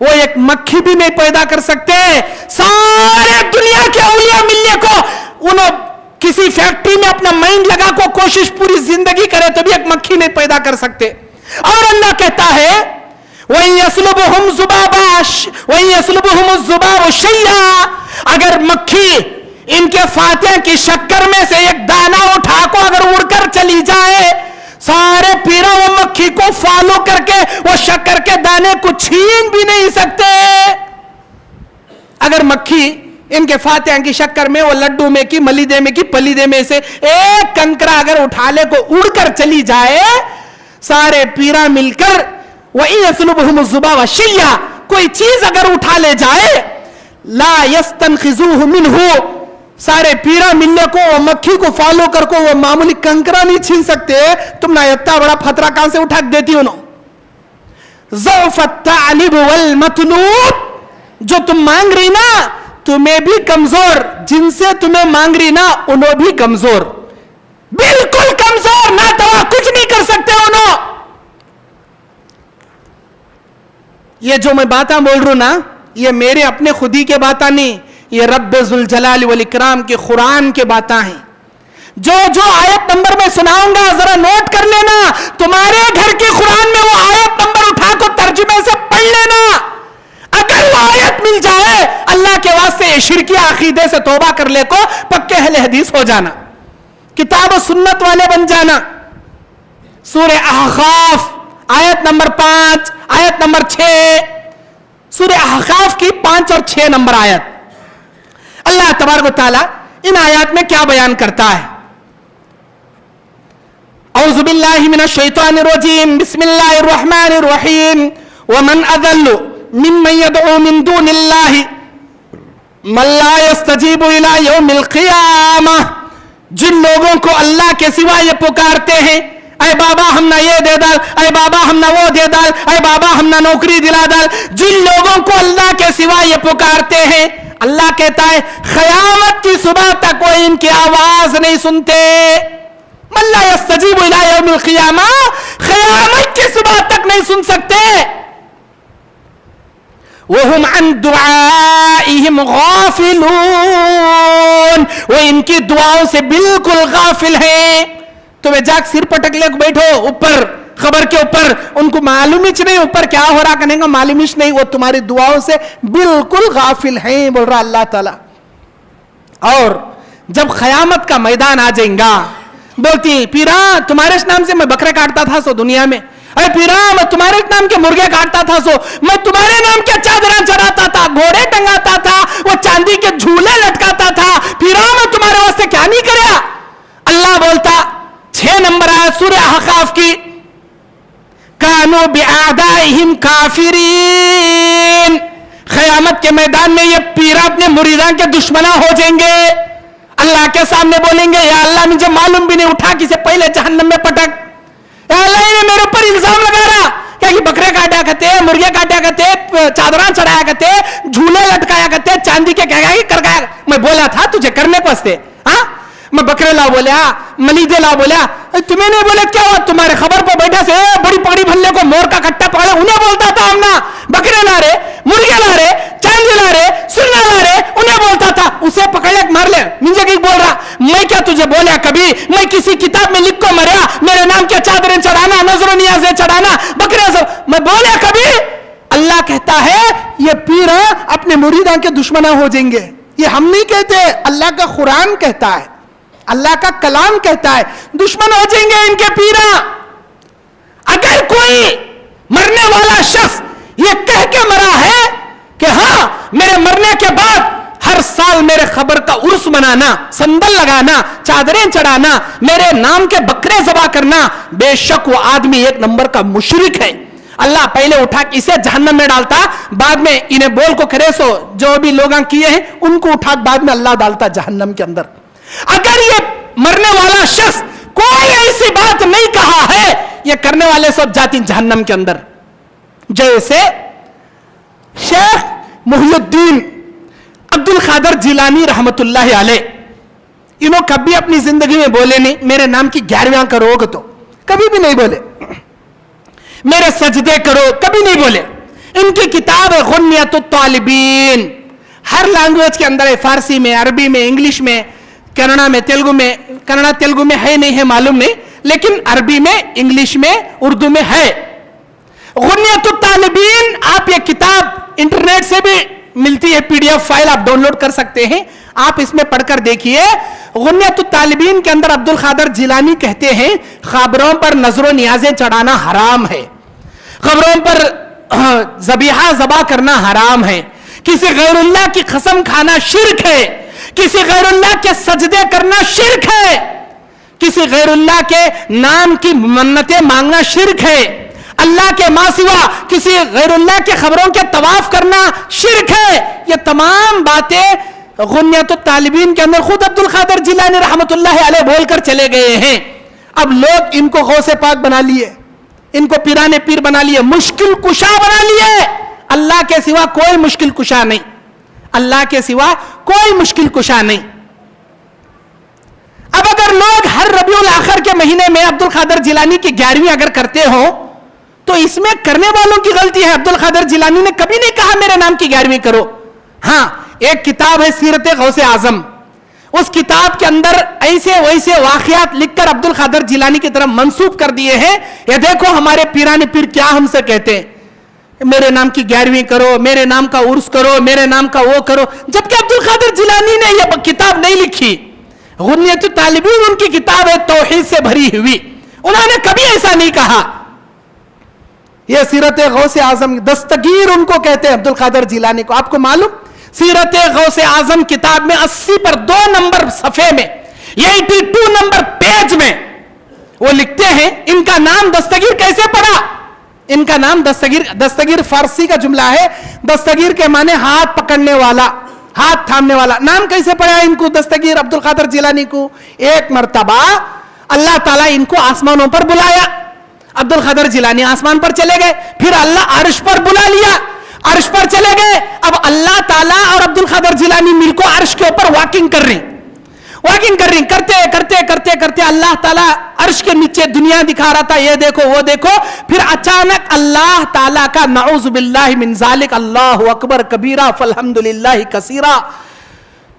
وہ ایک مکھی بھی نہیں پیدا کر سکتے. سارے دنیا کے اولیاء ملنے کو انہوں کسی فیکٹری میں اپنا مائنڈ لگا کو کوشش پوری زندگی کرے تو بھی ایک مکھی نہیں پیدا کر سکتے. اور اللہ کہتا ہے وَإِن يَسْلُبُهُمُ الذُّبَابُ شَيْئًا، اگر مکھی ان کے فاتح کی شکر میں سے ایک دانہ اٹھا کو اگر اڑ کر چلی جائے، سارے پیرا وہ مکھی کو فالو کر کے وہ شکر کے دانے کو چھین بھی نہیں سکتے. اگر مکھی ان کے فاتح کی شکر میں وہ لڈو میں کی ملیدے میں کی پلیدے میں سے ایک کنکرا اگر اٹھا لے کو اڑ کر چلی جائے، سارے پیرا مل کر وَإِن يَسْلُبُهُمُ الذُّبَابُ شَيْئًا، کوئی چیز اگر اٹھا لے جائے، لا يَسْتَنْخِذُوهُ مِنْهُ، سارے پیرا ملنے کو وہ مکھی کو فالو کر کو وہ معمولی کنکرا نہیں چھین سکتے. تم نہ اتنا بڑا پتھرا کہاں سے اٹھا دیتی ہو. ضعف الطالب والمطلوب، جو تم مانگ رہی نا تمہیں بھی کمزور، جن سے تمہیں مانگ رہی نا انہوں بھی کمزور، بالکل کمزور، نہ توا کچھ نہیں کر سکتے انہوں. یہ جو میں باتاں بول رہا ہوں نا، یہ میرے اپنے خودی کے باتاں نہیں، یہ رب ذوالجلال والاکرام کے قرآن کے باتاں ہیں. جو آیت نمبر میں سناؤں گا ذرا نوٹ کر لینا، تمہارے گھر کے قرآن میں وہ آیت نمبر اٹھا کو ترجمے سے پڑھ لینا. اگر وہ آیت مل جائے اللہ کے واسطے شرکی عقیدے سے توبہ کر لے کو پکے اہل حدیث ہو جانا، کتاب و سنت والے بن جانا. سورہ احقاف آیت نمبر 5 آیت نمبر 6، سورہ احقاف کی 5 اور 6 نمبر آیت. اللہ تبارک و تعالی ان آیات میں کیا بیان کرتا ہے؟ اعوذ باللہ من الشیطان الرجیم، بسم اللہ الرحمن الرحیم. ومن اضل ممن يدعو من دون اللہ من لا يستجیب الى یوم القیامہ، جن لوگوں کو اللہ کے سوا یہ پکارتے ہیں اے بابا ہم نہ یہ دے ڈال، اے بابا ہم نہ وہ دے ڈال، اے بابا ہم نہ نوکری دلا ڈال، جن لوگوں کو اللہ کے سوا یہ پکارتے ہیں، اللہ کہتا ہے قیامت کی صبح تک وہ ان کی آواز نہیں سنتے. من لا یستجیب الی یوم القیامہ، قیامت کی صبح تک نہیں سن سکتے. وَهُمْ عَنْ دُعَائِهِمْ غَافِلُونَ، وہ ان کی دعاؤں سے بالکل غافل ہیں. تمہیں جاگ سر پٹک لے بیٹھو اوپر خبر کے اوپر، ان کو معلوم ہی نہیں اوپر کیا ہو رہا کرنے کا معلوم ہی نہیں، وہ تمہاری دعاؤں سے بالکل غافل ہیں بول رہا اللہ تعالی. اور جب قیامت کا میدان آ جائیں گا، بولتی پیرا تمہارے نام سے میں بکرے کاٹتا تھا سو دنیا میں، اے پیرا میں تمہارے نام کے مرغے کاٹتا تھا سو، میں تمہارے نام کے چادراں چڑھاتا تھا، گھوڑے ٹنگاتا تھا، وہ چاندی کے جھولے لٹکاتا تھا، پیرا میں تمہارے واسطے کیا نہیں کریا. اللہ بولتا 6 نمبر آیت سورہ احقاف کی، کانوا بِأَعْدَائِهِمْ کافرین، قیامت کے میدان میں یہ پیرا اپنے مریدان کے دشمنا ہو جائیں گے. اللہ کے سامنے بولیں گے یا اللہ مجھے معلوم بھی نہیں، اٹھا کسے پہلے جہنم میں پٹک. یا اللہ نے میرے اوپر الزام لگا رہا کہ بکرے کاٹیا کرتے، مرغے کاٹیا کرتے، چادراں چڑھایا کرتے، جھولے لٹکایا کرتے، چاندی کے کر گیا. میں بولا تھا تجھے کرنے کو واسطے، ہاں میں بکرے لا بولیا، ملیدے لا بولیا، تمہیں نہیں بولے کیا ہوا؟ تمہارے خبر پہ بیٹھا سے بڑی پکڑی بھلے کو مور کا کٹا پکڑا، انہیں بولتا تھا ہم نا بکرے لا رہے، مرغے لا رہے، چاندی لا رہے، سننا لا رہے، انہیں بولتا تھا. اسے پکڑ لے مار لے، مجھے کی بول رہا میں کیا تجھے بولیا کبھی؟ میں کسی کتاب میں لکھ کو مریا میرے نام کے چادریں چڑھانا، نظر و نیازیں چڑھانا، بکرے سے میں بولیا کبھی؟ اللہ کہتا ہے یہ پیرا اپنے مریدان کے دشمنا ہو جائیں گے. یہ ہم نہیں کہتے، اللہ کا قرآن کہتا ہے، اللہ کا کلام کہتا ہے دشمن ہو جائیں گے ان کے پیرا. اگر کوئی مرنے والا شخص یہ کہہ کے مرا ہے کہ ہاں میرے مرنے کے بعد ہر سال میرے خبر کا عرس منانا، سندل لگانا، چادریں چڑھانا، میرے نام کے بکرے ذبح کرنا، بے شک وہ آدمی 1 نمبر کا مشرک ہے. اللہ پہلے اٹھا کے اسے جہنم میں ڈالتا، بعد میں انہیں بول کو کرے سو جو بھی لوگاں کیے ہیں ان کو اٹھا بعد میں اللہ ڈالتا جہنم کے اندر. اگر یہ مرنے والا شخص کوئی ایسی بات نہیں کہا ہے، یہ کرنے والے سب جاتی جہنم کے اندر. جیسے شیخ محی الدین عبد القادر جیلانی رحمت اللہ علیہ، انہوں کبھی اپنی زندگی میں بولے نہیں میرے نام کی 11واں کرو گے تو، کبھی بھی نہیں بولے. میرے سجدے کرو کبھی نہیں بولے. ان کی کتاب ہے غنیۃ الطالبین. ہر لینگویج کے اندر ہے, فارسی میں, عربی میں, انگلش میں, کنڑا میں, تیلگو میں. کنڑا تیلگو میں ہے نہیں ہے معلوم نہیں, لیکن عربی میں, انگلش میں, اردو میں ہے. غنیۃ الطالبین, آپ یہ کتاب انٹرنیٹ سے بھی ملتی ہے, پی ڈی ایف فائل آپ ڈاؤن لوڈ کر سکتے ہیں, آپ اس میں پڑھ کر دیکھیے. غنیۃ الطالبین کے اندر عبد القادر جیلانی کہتے ہیں قبروں پر نظر و نیازیں چڑھانا حرام ہے, قبروں پر ذبیحہ ذبح کرنا حرام ہے, کسی غیر اللہ کی قسم کھانا شرک ہے, کسی غیر اللہ کے سجدے کرنا شرک ہے, کسی غیر اللہ کے نام کی منتیں مانگنا شرک ہے, اللہ کے ماں سوا کسی غیر اللہ کے قبروں کے طواف کرنا شرک ہے. یہ تمام باتیں غنیۃ الطالبین کے اندر خود عبد القادر جیلانی رحمت اللہ علیہ بول کر چلے گئے ہیں. اب لوگ ان کو غوث پاک بنا لیے, ان کو پیران پیر بنا لیے, مشکل کشا بنا لیے. اللہ کے سوا کوئی مشکل کشا نہیں, اللہ کے سوا کوئی مشکل کشا نہیں. اب اگر لوگ ہر ربیع الاخر کے مہینے میں عبد القادر جیلانی کی 11ویں اگر کرتے ہو تو اس میں کرنے والوں کی غلطی ہے. عبد القادر جیلانی نے کبھی نہیں کہا میرے نام کی 11ویں کرو. ہاں, ایک کتاب ہے سیرت غوث اعظم, اس کتاب کے اندر ایسے ویسے واقعات لکھ کر عبد القادر جیلانی کی طرف منسوب کر دیے ہیں. یہ دیکھو ہمارے پیران پیر کیا ہم سے کہتے ہیں, میرے نام کی 11ویں کرو, میرے نام کا عرس کرو, میرے نام کا وہ کرو, جبکہ عبد القادر جیلانی نے یہ کتاب نہیں لکھی. غنیۃ الطالبین ان کی کتاب ہے توحید سے بھری ہوئی, انہوں نے کبھی ایسا نہیں کہا. یہ سیرت غوث اعظم دستگیر ان کو کہتے ہیں عبد القادر جیلانی کو. آپ کو معلوم سیرت غوث اعظم کتاب میں 80 پر 2 نمبر صفحے میں 82 نمبر پیج میں وہ لکھتے ہیں ان کا نام دستگیر کیسے پڑا. ان کا نام دستگیر فارسی کا جملہ ہے, دستگیر کے معنی ہاتھ پکڑنے والا, ہاتھ تھامنے والا. نام کیسے پڑا ان کو دستگیر عبد القادر جیلانی کو؟ ایک مرتبہ اللہ تعالیٰ ان کو آسمانوں پر بلایا, عبد القادر جیلانی آسمان پر چلے گئے, پھر اللہ عرش پر بلا لیا, عرش پر چلے گئے. اب اللہ تعالیٰ اور عبد القادر جیلانی مل کو عرش کے اوپر واکنگ کر رہی, کرتے کرتے کرتے کرتے اللہ تعالیٰ عرش کے نیچے دنیا دکھا رہا تھا, یہ دیکھو وہ دیکھو. پھر اچانک اللہ تعالیٰ کا نعوذ باللہ من ذالک اللہ اکبر کبیرہ فالحمدللہ کثیرہ.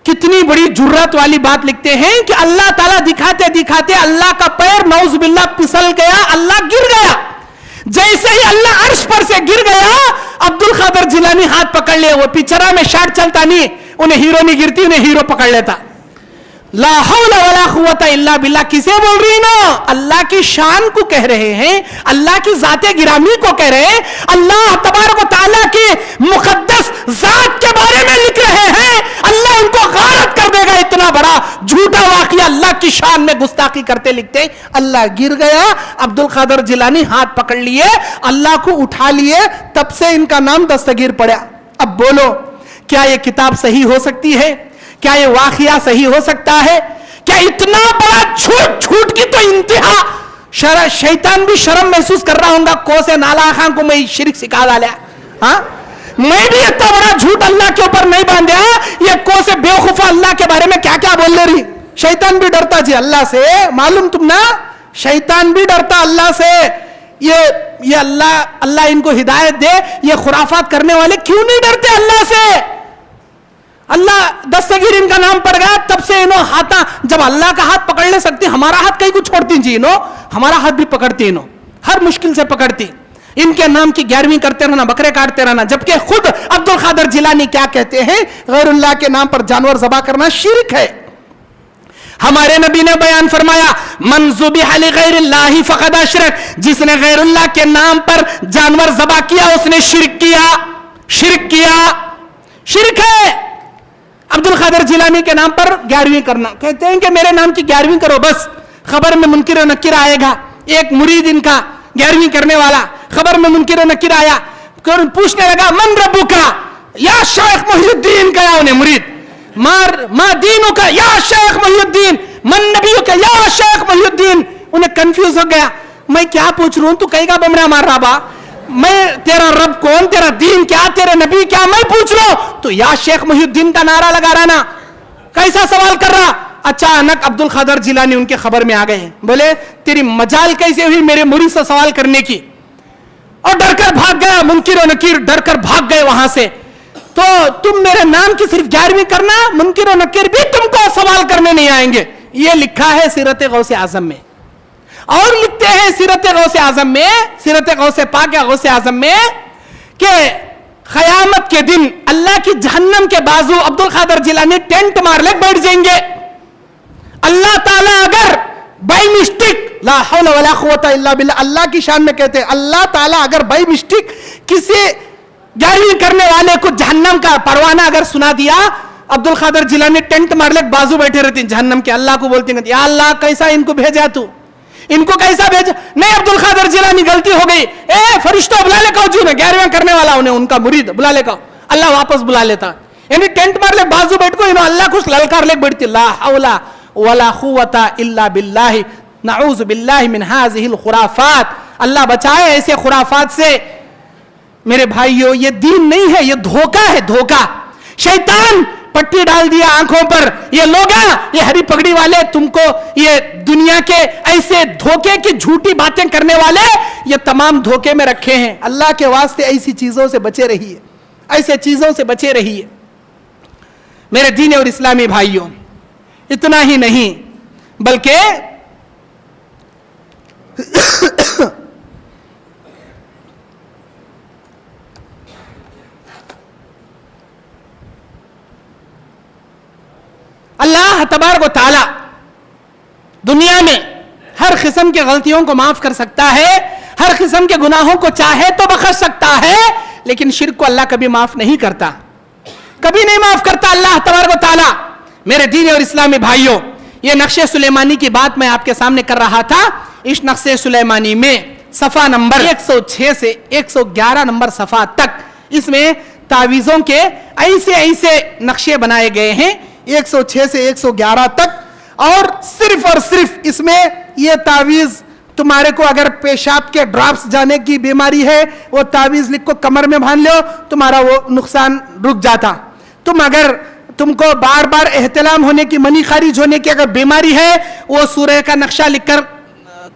کتنی بڑی جرات والی بات لکھتے ہیں کہ اللہ تعالیٰ دکھاتے دکھاتے اللہ کا پیر نعوذ باللہ پھسل گیا, اللہ گر گیا. جیسے ہی اللہ عرش پر سے گر گیا عبد القادر جیلانی ہاتھ پکڑ لے. وہ پچرا میں شاٹ چلتا نہیں, انہیں ہیرو نہیں گرتی, انہیں ہیرو پکڑ لیتا. لا حول ولا قوت الا باللہ. کسے بول رہی نا؟ اللہ کی شان کو کہہ رہے ہیں, اللہ کی ذات گرامی کو کہہ رہے ہیں, اللہ تبارک و تعالیٰ کی مقدس ذات کے بارے میں لکھ رہے ہیں. اللہ ان کو غارت کر دے گا. اتنا بڑا جھوٹا واقعہ اللہ کی شان میں گستاخی کرتے لکھتے. اللہ گر گیا, عبد القادر جیلانی ہاتھ پکڑ لیے, اللہ کو اٹھا لیے, تب سے ان کا نام دستگیر پڑا. اب بولو کیا یہ کتاب صحیح ہو سکتی ہے؟ کیا یہ واقعہ صحیح ہو سکتا ہے؟ کیا اتنا بڑا جھوٹ کی تو انتہا. شیطان بھی شرم محسوس کر رہا ہوں گا, کو سے نالا خان کو میں شرک سکھا ڈالا. ہاں, میں بھی اتنا بڑا جھوٹ اللہ کے اوپر نہیں باندھا. یہ کو سے بیوقوفہ اللہ کے بارے میں کیا کیا بول لے رہی. شیطان بھی ڈرتا جی اللہ سے, معلوم تم نا, شیطان بھی ڈرتا اللہ سے. یہ اللہ ان کو ہدایت دے. یہ خرافات کرنے والے کیوں نہیں ڈرتے اللہ سے؟ اللہ دستگیر ان کا نام پڑ گیا, تب سے انہوں ہاتھا, جب اللہ کا ہاتھ پکڑ لے سکتی, ہمارا ہاتھ کہیں کو چھوڑتی جی, ہمارا ہاتھ بھی پکڑتی, ہر مشکل سے پکڑتی. ان کے نام کی 11ویں کرتے رہنا, بکرے کاٹتے رہنا, جبکہ خود عبد القادر جیلانی کیا کہتے ہیں؟ غیر اللہ کے نام پر جانور ذبح کرنا شرک ہے. ہمارے نبی نے بیان فرمایا من ذبح لغیر اللہ فقد اشرک, جس نے غیر اللہ کے نام پر جانور ذبح کیا اس نے شرک کیا. شرک ہے. عبد القادر جیلانی کے نام پر 11ویں کرنا, کہتے ہیں کہ میرے نام کی 11ویں کرو, بس خبر میں منکر و نکیر آئے گا. ایک مرید ان کا 11ویں کرنے والا, خبر میں منکر و نکیر آیا, پوچھنے لگا من ربو کا, یا شیخ محی الدین, کہا انہیں مرید, ما دینو کا, یا شیخ محی الدین, من نبیو کا, یا شیخ محی الدین. انہیں کنفیوز ہو گیا, میں کیا پوچھ رہا ہوں, تو کہیں گا بمڑا مار رہا با, میں تیرا رب کون, تیرا دین کیا, تیرے نبی کیا, میں پوچھ رہا ہوں, تو یا شیخ محی الدین کا نعرہ لگا رہا نا, کیسا سوال کر رہا. اچانک عبد القادر جیلانی ان کے خبر میں آ گئے, بولے تیری مجال کیسے ہوئی میرے مرید سے سوال کرنے کی؟ اور ڈر کر بھاگ گیا, منکر و نکیر ڈر کر بھاگ گئے وہاں سے. تو تم میرے نام کی صرف 11ویں کرنا, منکر و نکیر بھی تم کو سوال کرنے نہیں آئیں گے. یہ لکھا ہے سیرت غوث اعظم میں. اور لکھتے ہیں سیرت غوث اعظم میں, سیرت غوث پاک یا غوث اعظم میں, کہ قیامت کے دن اللہ کی جہنم کے بازو عبد القادر جیلانی ٹینٹ مار لے بیٹھ جائیں گے. اللہ تعالیٰ اگر بائی مسٹیک, لا حول ولا قوت الا باللہ, اللہ کی شان میں کہتے ہیں اللہ تعالیٰ اگر بائی مسٹیک کسی 11ویں کرنے والے کو جہنم کا پروانہ اگر سنا دیا, عبد القادر جیلانی ٹینٹ مار لے بازو بیٹھے رہتے ہیں جہنم کے, اللہ کو بولتے ہیں یا اللہ کیسا ان کو بھیجا تو, ان کو کیسا بھیجا. نہیں عبد القادر جیلانی غلطی ہو گئی, اے فرشتوں بلا لے کہو, جو میں 11واں کرنے والا انہیں ان کا مرید بلا لے کہو, اللہ واپس بلا لیتا. یعنی ٹینٹ مار لے بازو بیٹھ کو انہوں اللہ کچھ للکار لے بیٹھتی. لا حول ولا قوت الا باللہ, نعوذ باللہ من هذه الخرافات. اللہ بچائے ایسے خرافات سے. میرے بھائیو یہ دین نہیں ہے, یہ دھوکہ ہے, دھوکہ. شیطان پٹی ڈال دیا آنکھوں پر. یہ لوگ یہ ہری پگڑی والے تم کو یہ دنیا کے ایسے دھوکے کی جھوٹی باتیں کرنے والے یہ تمام دھوکے میں رکھے ہیں. اللہ کے واسطے ایسی چیزوں سے بچے رہیے, ایسے چیزوں سے بچے رہیے. میرے دین اور اسلامی بھائیوں, اتنا ہی نہیں بلکہ اللہ تبارک و تعالی دنیا میں ہر قسم کی غلطیوں کو معاف کر سکتا ہے, ہر قسم کے گناہوں کو چاہے تو بخش سکتا ہے, لیکن شرک کو اللہ کبھی معاف نہیں کرتا, کبھی نہیں معاف کرتا اللہ تبارک و تعالی. میرے دین اور اسلامی بھائیوں, یہ نقشِ سلیمانی کی بات میں آپ کے سامنے کر رہا تھا. اس نقشِ سلیمانی میں صفحہ نمبر 106 سے 111 نمبر صفحہ تک اس میں تعویذوں کے ایسے ایسے نقشے بنائے گئے ہیں, 106 سے 111 تک. اور صرف اس میں یہ تعویذ تمہارے کو اگر پیشاب کے ڈراپس جانے کی بیماری ہے, وہ تعویذ لکھ کو کمر میں باندھ لو, تمہارا وہ نقصان رک جاتا. تم کو بار بار احتلام ہونے کی, منی خارج ہونے کی اگر بیماری ہے, وہ سورہ کا نقشہ لکھ کر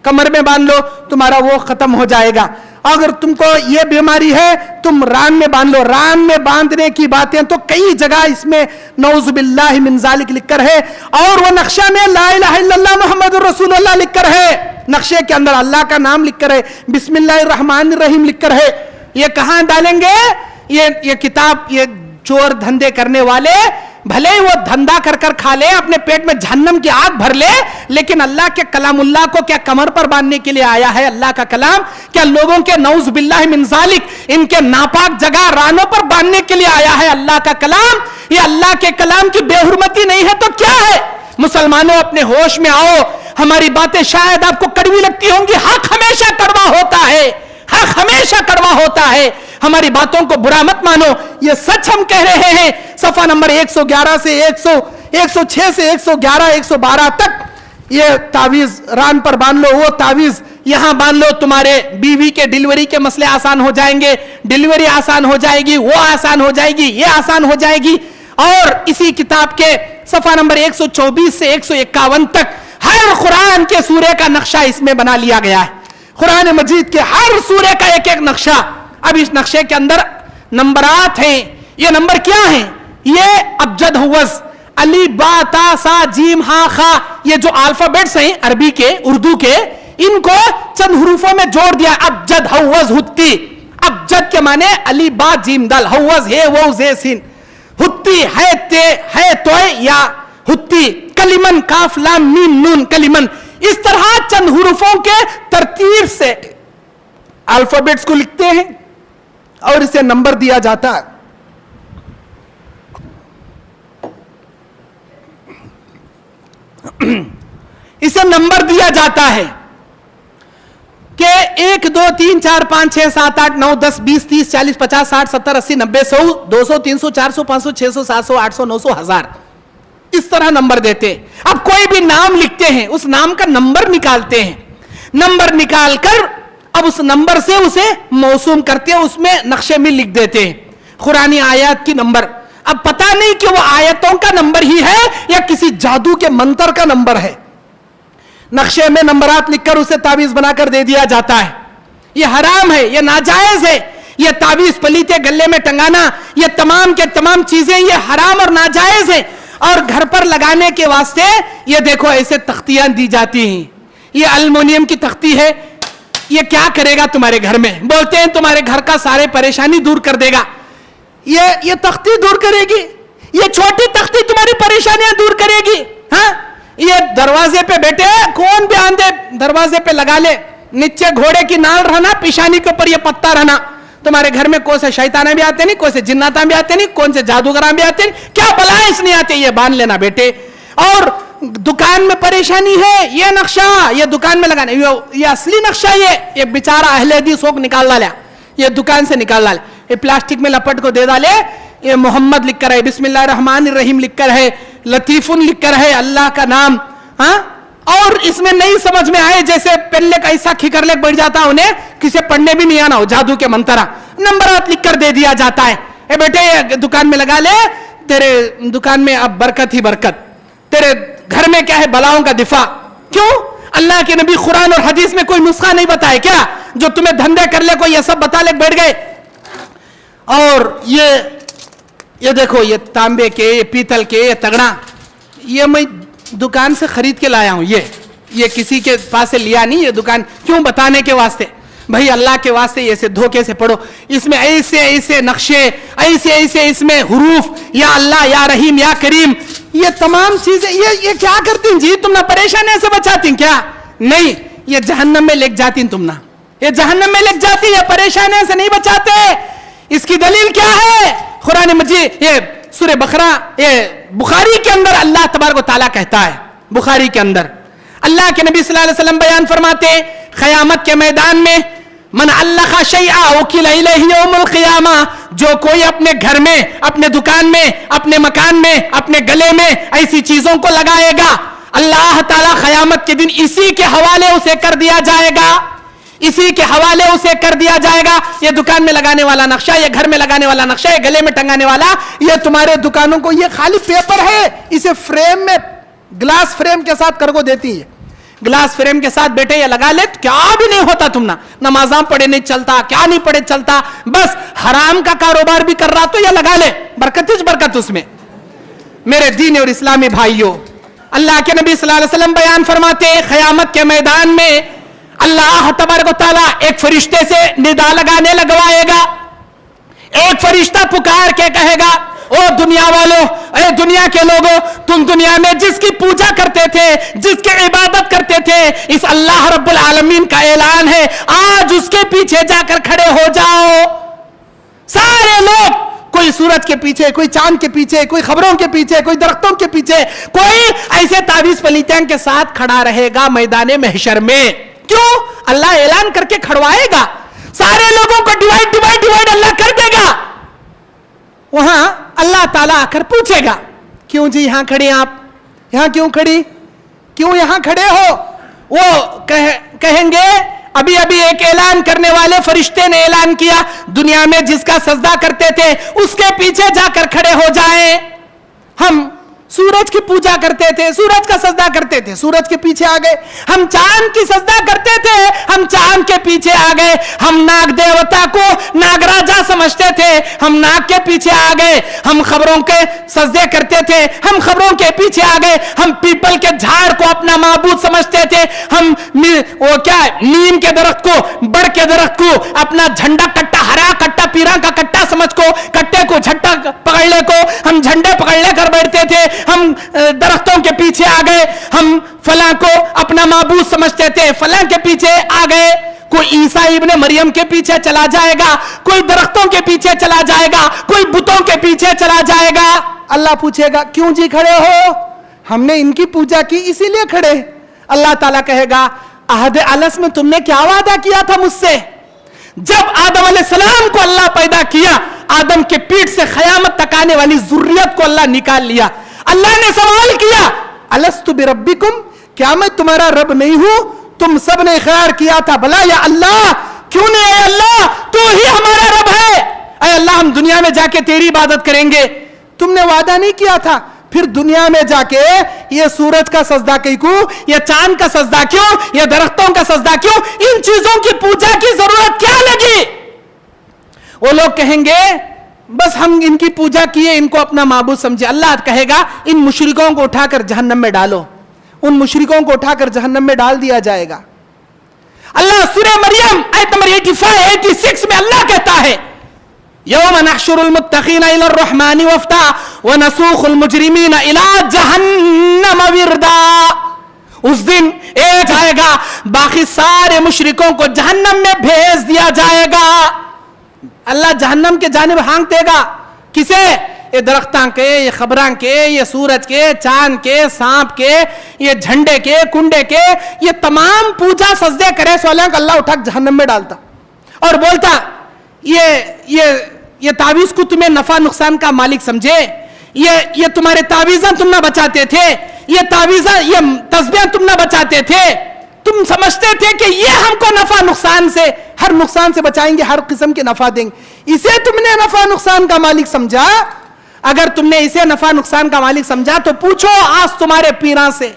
کمر میں باندھ لو, تمہارا وہ ختم ہو جائے گا. اگر تم کو یہ بیماری ہے تم ران میں باندھ لو. ران میں باندھنے کی باتیں تو کئی جگہ اس میں نعوذ باللہ من ذالک لکھ کر ہے, اور وہ نقشہ میں لا الہ الا اللہ محمد رسول اللہ لکھ کر ہے. نقشے کے اندر اللہ کا نام لکھ کر ہے, بسم اللہ الرحمن الرحیم لکھ کر ہے. یہ کہاں ڈالیں گے یہ کتاب؟ یہ چور دھندے کرنے والے بھلے ہی وہ دھندا کر کر کھا لے, اپنے پیٹ میں جہنم کی آگ بھر لے, لیکن اللہ کے کلام اللہ کو کیا کمر پر باندھنے کے لیے آیا ہے؟ اللہ کا کلام کیا لوگوں کے نعوذ باللہ من ذالک ان کے ناپاک جگہ رانوں پر باندھنے کے لیے آیا ہے اللہ کا کلام؟ یہ اللہ کے کلام کی بے حرمتی نہیں ہے تو کیا ہے؟ مسلمانوں اپنے ہوش میں آؤ. ہماری باتیں شاید آپ کو کڑوی لگتی ہوں گی, حق ہمیشہ کڑوا ہوتا ہے, حق ہمیشہ کڑوا ہوتا ہے. ہماری باتوں کو برا مت مانو, یہ سچ ہم کہہ رہے ہیں. صفحہ نمبر 111 سے 106 سے 111 112 تک یہ تعویذ ران پر باندھ لو, وہ تعویذ یہاں باندھ لو, تمہارے بیوی کے ڈیلیوری کے مسئلے آسان ہو جائیں گے, ڈیلیوری آسان ہو جائے گی, وہ آسان ہو جائے گی, یہ آسان ہو جائے گی. اور اسی کتاب کے صفحہ نمبر 124 سے 151 تک ہر قرآن کے سورے کا نقشہ اس میں بنا لیا گیا ہے. قرآن مجید کے ہر سورے کا ایک ایک نقشہ. اب اس نقشے کے اندر نمبرات ہیں. یہ نمبر کیا ہیں؟ یہ ابجد ہوس, علی با تا سا جیم ہا خا, یہ جو الفابیٹس ہیں عربی کے اردو کے, ان کو چند حروفوں میں جوڑ دیا. ابجد ہوس ہتی, ابجد کے معنی علی با جیم دال, ہوس ہے وہ زے سین, ہتی ہے تے ہے توئے یا ہتی, کلمن کاف لام میم نون کلمن. اس طرح چند حروفوں کے ترتیب سے الفابیٹس کو لکھتے ہیں اور اسے نمبر دیا جاتا ہے. اسے نمبر دیا جاتا ہے کہ 1 2 3 4 5 6 7 8 9 10 20 30 40 50 60 70 80 90 100 200 300 400 500 600 700 800 900 1000, اس طرح نمبر دیتے. اب کوئی بھی نام لکھتے ہیں, اس نام کا نمبر نکالتے ہیں, نمبر نکال کر اب اس نمبر سے اسے موسوم کرتے ہیں, اس میں نقشے میں لکھ دیتے ہیں قرآنی آیات کی نمبر. اب پتہ نہیں کہ وہ آیتوں کا نمبر ہی ہے یا کسی جادو کے منتر کا نمبر ہے. نقشے میں نمبرات لکھ کر اسے تعویذ بنا کر دے دیا جاتا ہے. یہ حرام ہے، یہ ناجائز ہے. یہ تعویذ پلیتے گلے میں ٹنگانا، یہ تمام کے تمام چیزیں یہ حرام اور ناجائز ہے. اور گھر پر لگانے کے واسطے یہ دیکھو ایسے تختیاں دی جاتی ہیں. یہ الومنیم کی تختی ہے، یہ کیا کرے گا تمہارے گھر میں؟ بولتے ہیں تمہارے گھر کا سارے پریشانی دور کر دے گا. یہ تختی دور کرے گی، یہ چھوٹی تختی تمہاری پریشانیاں دور کرے گی. ہاں، یہ دروازے پہ بیٹھے کون بھی آندے دروازے پہ لگا لے، نیچے گھوڑے کی نال رہنا، پیشانی کے اوپر یہ پتا رہنا. تمہارے گھر میں کون سے شیطانے بھی آتے نہیں، کون سے جناتاں بھی آتے نہیں، کون سے جادوگراں بھی آتے نہیں، کیا بلائیں اس نہیں آتے، یہ باندھ لینا بیٹے. اور دکان میں پریشانی ہے، یہ نقشہ یہ دکان میں لگانا، یہ اصلی نقشہ، یہ بیچارہ اہل حدیث ہوک نکال ڈالا، یہ دکان سے نکال ڈالا، یہ پلاسٹک میں لپٹ کو دے ڈالے. یہ محمد لکھ کر ہے، بسم اللہ الرحمن الرحیم لکھ کر ہے، لطیفن لکھ کر ہے، اللہ کا نام. ہاں، اور اس میں نہیں سمجھ میں آئے، جیسے پہلے کا ایسا کھکر لے بیٹھ جاتا، انہیں کسے پڑھنے بھی نہیں آنا ہو، جادو کے منترا نمبرات لکھ کر دے دیا جاتا ہے. اے بیٹے یہ دکان میں لگا لے، تیرے دکان میں اب برکت ہی برکت، تیرے گھر میں کیا ہے بلاؤں کا دفاع. کیوں؟ اللہ کے نبی قرآن اور حدیث میں کوئی نسخہ نہیں بتائے کیا جو تمہیں دھندے کر لے کو یہ سب بتا لے بیٹھ گئے. اور یہ دیکھو، یہ تانبے کے، یہ پیتل کے، یہ تگڑا، یہ میں دکان سے خرید کے لایا ہوں. یہ کسی کے پاس سے لیا نہیں، یہ دکان کیوں؟ بتانے کے واسطے. بھائی اللہ کے واسطے ایسے دھوکے سے پڑھو، اس میں ایسے ایسے نقشے، ایسے ایسے اس میں حروف، یا اللہ یا رحیم یا کریم، یہ تمام چیزیں یہ کیا کرتی ہیں جی؟ تم نہ پریشانی سے بچاتی ہیں کیا؟ نہیں، یہ جہنم میں لے جاتی ہیں. تم نہ یہ جہنم میں لے جاتی ہیں، یہ پریشانی سے نہیں بچاتے. اس کی دلیل کیا ہے؟ قرآن مجید، یہ سورہ بقرہ، یہ بخاری کے اندر اللہ تبارک و تعالیٰ کہتا ہے، بخاری کے اندر اللہ کے نبی صلی اللہ علیہ وسلم بیان فرماتے ہیں، قیامت کے میدان میں من علق شیئا وکل الیہ یوم القیامہ، جو کوئی اپنے گھر میں، اپنے دکان میں، اپنے مکان میں، اپنے گلے میں ایسی چیزوں کو لگائے گا، اللہ تعالیٰ قیامت کے دن اسی کے حوالے اسے کر دیا جائے گا، اسی کے حوالے اسے کر دیا جائے گا. یہ دکان میں لگانے والا نقشہ، یہ گھر میں لگانے والا نقشہ، یہ گلے میں ٹنگانے والا، یہ تمہارے دکانوں کو، یہ خالی پیپر ہے، اسے فریم میں گلاس فریم کے ساتھ کر کو دیتی ہے. گلاس فریم کے ساتھ بیٹے یہ لگا لے، کیا بھی نہیں ہوتا. تم نہ نمازاں پڑھے نہیں چلتا، کیا نہیں پڑھے چلتا، بس حرام کا کاروبار بھی کر رہا تو یہ لگا لے، برکت ہی برکت اس میں. میرے دین اور اسلامی بھائیوں، اللہ کے نبی صلی اللہ علیہ وسلم بیان فرماتے ہیں، قیامت کے میدان میں اللہ تبارک و تعالیٰ ایک فرشتے سے ندا لگانے لگوائے گا. ایک فرشتہ پکار کے کہے گا، او دنیا والوں، اے دنیا کے لوگوں، تم دنیا میں جس کی پوجا کرتے تھے، جس کی عبادت کرتے تھے، اس اللہ رب العالمین کا اعلان ہے، آج اس کے پیچھے جا کر کھڑے ہو جاؤ. سارے لوگ، کوئی سورج کے پیچھے، کوئی چاند کے پیچھے، کوئی خبروں کے پیچھے، کوئی درختوں کے پیچھے، کوئی ایسے تعویذ پلیتوں کے ساتھ کھڑا رہے گا میدان محشر میں. کیوں؟ اللہ اعلان کر کے کھڑوائے گا، سارے لوگوں کو ڈیوائڈ اللہ کر دے گا. وہاں اللہ تعالیٰ آ کر پوچھے گا، کیوں جی یہاں کھڑے آپ؟ یہاں کیوں کھڑی؟ کیوں یہاں کھڑے ہو؟ وہ کہیں گے، ابھی ایک اعلان کرنے والے فرشتے نے اعلان کیا، دنیا میں جس کا سجدہ کرتے تھے اس کے پیچھے جا کر کھڑے ہو جائیں. ہم سورج کی پوجا کرتے تھے، سورج کا سجدہ کرتے تھے، سورج کے پیچھے آ گئے. ہم چاند کی سجدہ کرتے تھے، ہم چاند کے پیچھے آ گئے. ہم ناگ دیوتا کو ناگ راجا سمجھتے تھے، ہم ناگ کے پیچھے آ گئے. ہم خبروں کے سجدے کرتے تھے، ہم خبروں کے پیچھے آ گئے. ہم پیپل کے جھاڑ کو اپنا معبود سمجھتے تھے، ہم وہ کیا نیم کے درخت کو، بڑ کے درخت کو اپنا جھنڈا کٹا، ہرا کٹا، پیرا کا کٹا سمجھ کو، کٹے کو جھٹا پکڑنے کو ہم جھنڈے پکڑنے کر بیٹھتے تھے. ہم درختوں کے پیچھے آ گئے، ہم فلاں کو اپنا معبود سمجھتے تھے، فلاں کے پیچھے آ گئے. کوئی عیسیٰ ابن مریم کے پیچھے چلا جائے گا، کوئی درختوں کے پیچھے چلا جائے گا، کوئی بتوں کے پیچھے چلا جائے گا. اللہ پوچھے گا، کیوں جی کھڑے ہو؟ ہم نے ان کی پوجا کی اسی لیے کھڑے. اللہ تعالیٰ کہے گا، عہد الس میں تم نے کیا وعدہ کیا تھا مجھ سے؟ جب آدم علیہ السلام کو اللہ پیدا کیا، آدم کے پیٹ سے قیامت تک آنے والی ذریت کو اللہ نکال لیا. اللہ نے سوال کیا، الست بربکم، کیا میں تمہارا رب نہیں ہوں؟ تم سب نے اقرار کیا تھا، بلا یا اللہ. کیوں نہیں؟ اے اللہ تو ہی ہمارا رب ہے، اے اللہ ہم دنیا میں جا کے تیری عبادت کریں گے. تم نے وعدہ نہیں کیا تھا؟ پھر دنیا میں جا کے یہ سورج کا سجدہ کیوں، یہ چاند کا سجدہ کیوں، یہ درختوں کا سجدہ کیوں، ان چیزوں کی پوجا کی ضرورت کیا لگی؟ وہ لوگ کہیں گے بس ہم ان کی پوجا کیے، ان کو اپنا معبود سمجھے۔ اللہ کہے گا ان مشرکوں کو اٹھا کر جہنم میں ڈالو، ان مشرکوں کو اٹھا کر جہنم میں ڈال دیا جائے گا۔ اللہ سورہ مریم آیت نمبر 85-86 میں اللہ کہتا ہے یوم نحشر المتقین الی الرحمن وفدا ونسوق المجرمین الی جہنم وردا۔ اس دن ایک آئے گا، باقی سارے مشرکوں کو جہنم میں بھیج دیا جائے گا۔ اللہ جہنم کے جانب ہانک دے گا، کسے؟ یہ درختاں کے، یہ خبراں کے، یہ سورج کے، چاند کے، سانپ کے، یہ جھنڈے کے، کنڈے کے، یہ تمام پوجا سجدے کرے سو اللہ کا اللہ اٹھا جہنم میں ڈالتا اور بولتا یہ تعویذ کو تمہیں نفع نقصان کا مالک سمجھے، یہ تمہارے تعویذاں تم نہ بچاتے تھے، یہ تعویذاں، یہ تسبیحاں تم نہ بچاتے تھے، تم سمجھتے تھے کہ یہ ہم کو نفع نقصان سے، ہر نقصان سے بچائیں گے، ہر قسم کے نفع دیں گے، اسے تم نے نفع نقصان کا مالک سمجھا؟ اگر تم نے اسے نفع نقصان کا مالک سمجھا تو پوچھو آج تمہارے پیراں سے،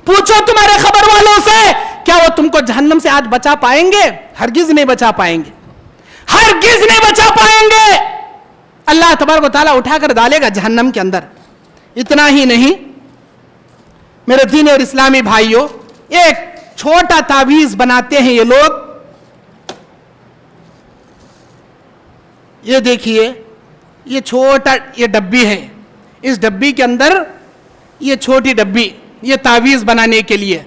پوچھو تمہارے خبر والوں سے، کیا وہ تم کو جہنم سے آج بچا پائیں گے؟ ہرگز نہیں بچا پائیں گے، ہرگز نہیں بچا پائیں گے۔ اللہ تبارک و تعالیٰ اٹھا کر ڈالے گا جہنم کے اندر۔ اتنا ہی نہیں میرے دین اور اسلامی بھائیوں، ایک چھوٹا تعویذ بناتے ہیں یہ لوگ، یہ دیکھیے یہ چھوٹا یہ ڈبی ہے، اس ڈبی کے اندر یہ چھوٹی ڈبی، یہ تعویذ بنانے کے لیے،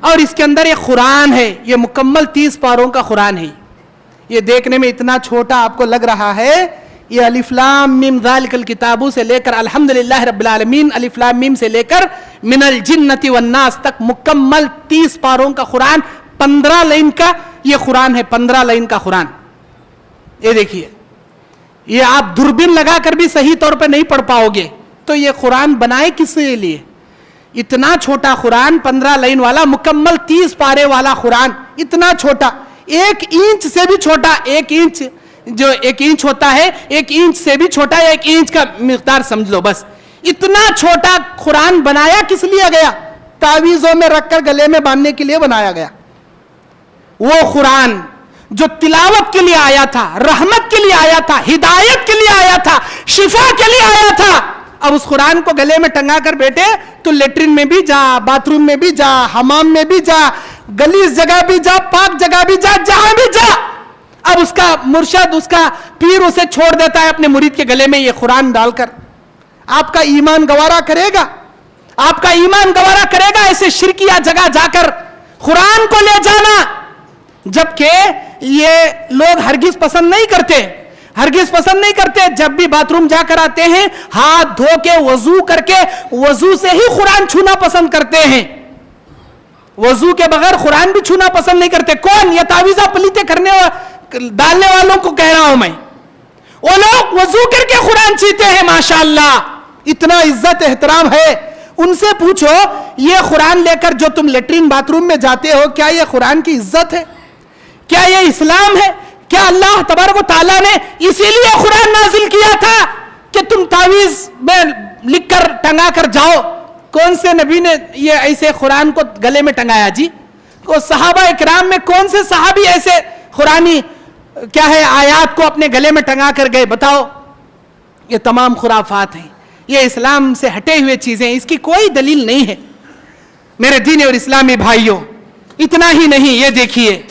اور اس کے اندر ایک قرآن ہے، یہ مکمل 30 پاروں کا قرآن ہے۔ یہ دیکھنے میں اتنا چھوٹا آپ کو لگ رہا ہے، یہ الف لام میم ذالک الکتاب سے لے کر الحمدللہ رب العالمین الف لام میم سے لے کر من الجنۃ والناس تک مکمل 30 پاروں کا قرآن، 15 لائن کا یہ قرآن ہے، 15 لائن کا قرآن۔ یہ دیکھیے، یہ آپ دوربین لگا کر بھی صحیح طور پہ نہیں پڑھ پاؤ گے، تو یہ قرآن بنائے کس کے لیے؟ اتنا چھوٹا قرآن، 15 لائن والا، مکمل 30 پارے والا قرآن، اتنا چھوٹا، 1 انچ سے بھی چھوٹا، 1 انچ جو 1 انچ ہوتا ہے، 1 انچ سے بھی چھوٹا، 1 انچ کا مقدار سمجھ لو بس۔ اتنا چھوٹا قرآن بنایا کس لیے گیا؟ تعویذوں میں رکھ کر گلے میں باندھنے کے لیے بنایا گیا۔ وہ قرآن جو تلاوت کے لیے آیا تھا، رحمت کے لیے آیا تھا، ہدایت کے لیے آیا تھا، شفا کے لیے آیا تھا، اب اس قرآن کو گلے میں ٹنگا کر بیٹھے تو لیٹرین میں بھی جا، باتھ روم میں بھی جا، حمام میں بھی جا، گلیز جگہ بھی جا، پاک جگہ بھی جا، جہاں بھی جا، اب اس کا مرشد، اس کا پیر اسے چھوڑ دیتا ہے اپنے مرید کے گلے میں یہ قرآن ڈال کر۔ آپ کا ایمان گوارا کرے گا؟ آپ کا ایمان گوارا کرے گا ایسے شرکیہ جگہ جا کر قرآن کو لے جانا؟ جبکہ یہ لوگ ہرگز پسند نہیں کرتے، ہرگز پسند نہیں کرتے، جب بھی باتھ روم جا کر آتے ہیں ہاتھ دھو کے وضو کر کے وضو سے ہی قرآن چھونا پسند کرتے ہیں، وضو کے بغیر قرآن بھی چھونا پسند نہیں کرتے۔ کون؟ یہ تعویذہ پلیتے کرنے ڈالنے والوں کو کہہ رہا ہوں میں، وہ لوگ وضو کر کے قرآن چھیتے ہیں، ماشاءاللہ اتنا عزت احترام ہے۔ ان سے پوچھو یہ قرآن لے کر جو تم لیٹرین باتھ روم میں جاتے ہو، کیا یہ قرآن کی عزت ہے؟ کیا یہ اسلام ہے؟ کیا اللہ تبارک و تعالیٰ نے اسی لیے قرآن نازل کیا تھا کہ تم تعویذ میں لکھ کر ٹنگا کر جاؤ؟ کون سے نبی نے یہ ایسے قرآن کو گلے میں ٹنگایا جی؟ صحابہ اکرام میں کون سے صحابی ایسے قرآنی کیا ہے آیات کو اپنے گلے میں ٹنگا کر گئے؟ بتاؤ۔ یہ تمام خرافات ہیں، یہ اسلام سے ہٹے ہوئے چیزیں، اس کی کوئی دلیل نہیں ہے میرے دین اور اسلامی بھائیوں۔ اتنا ہی نہیں، یہ دیکھیے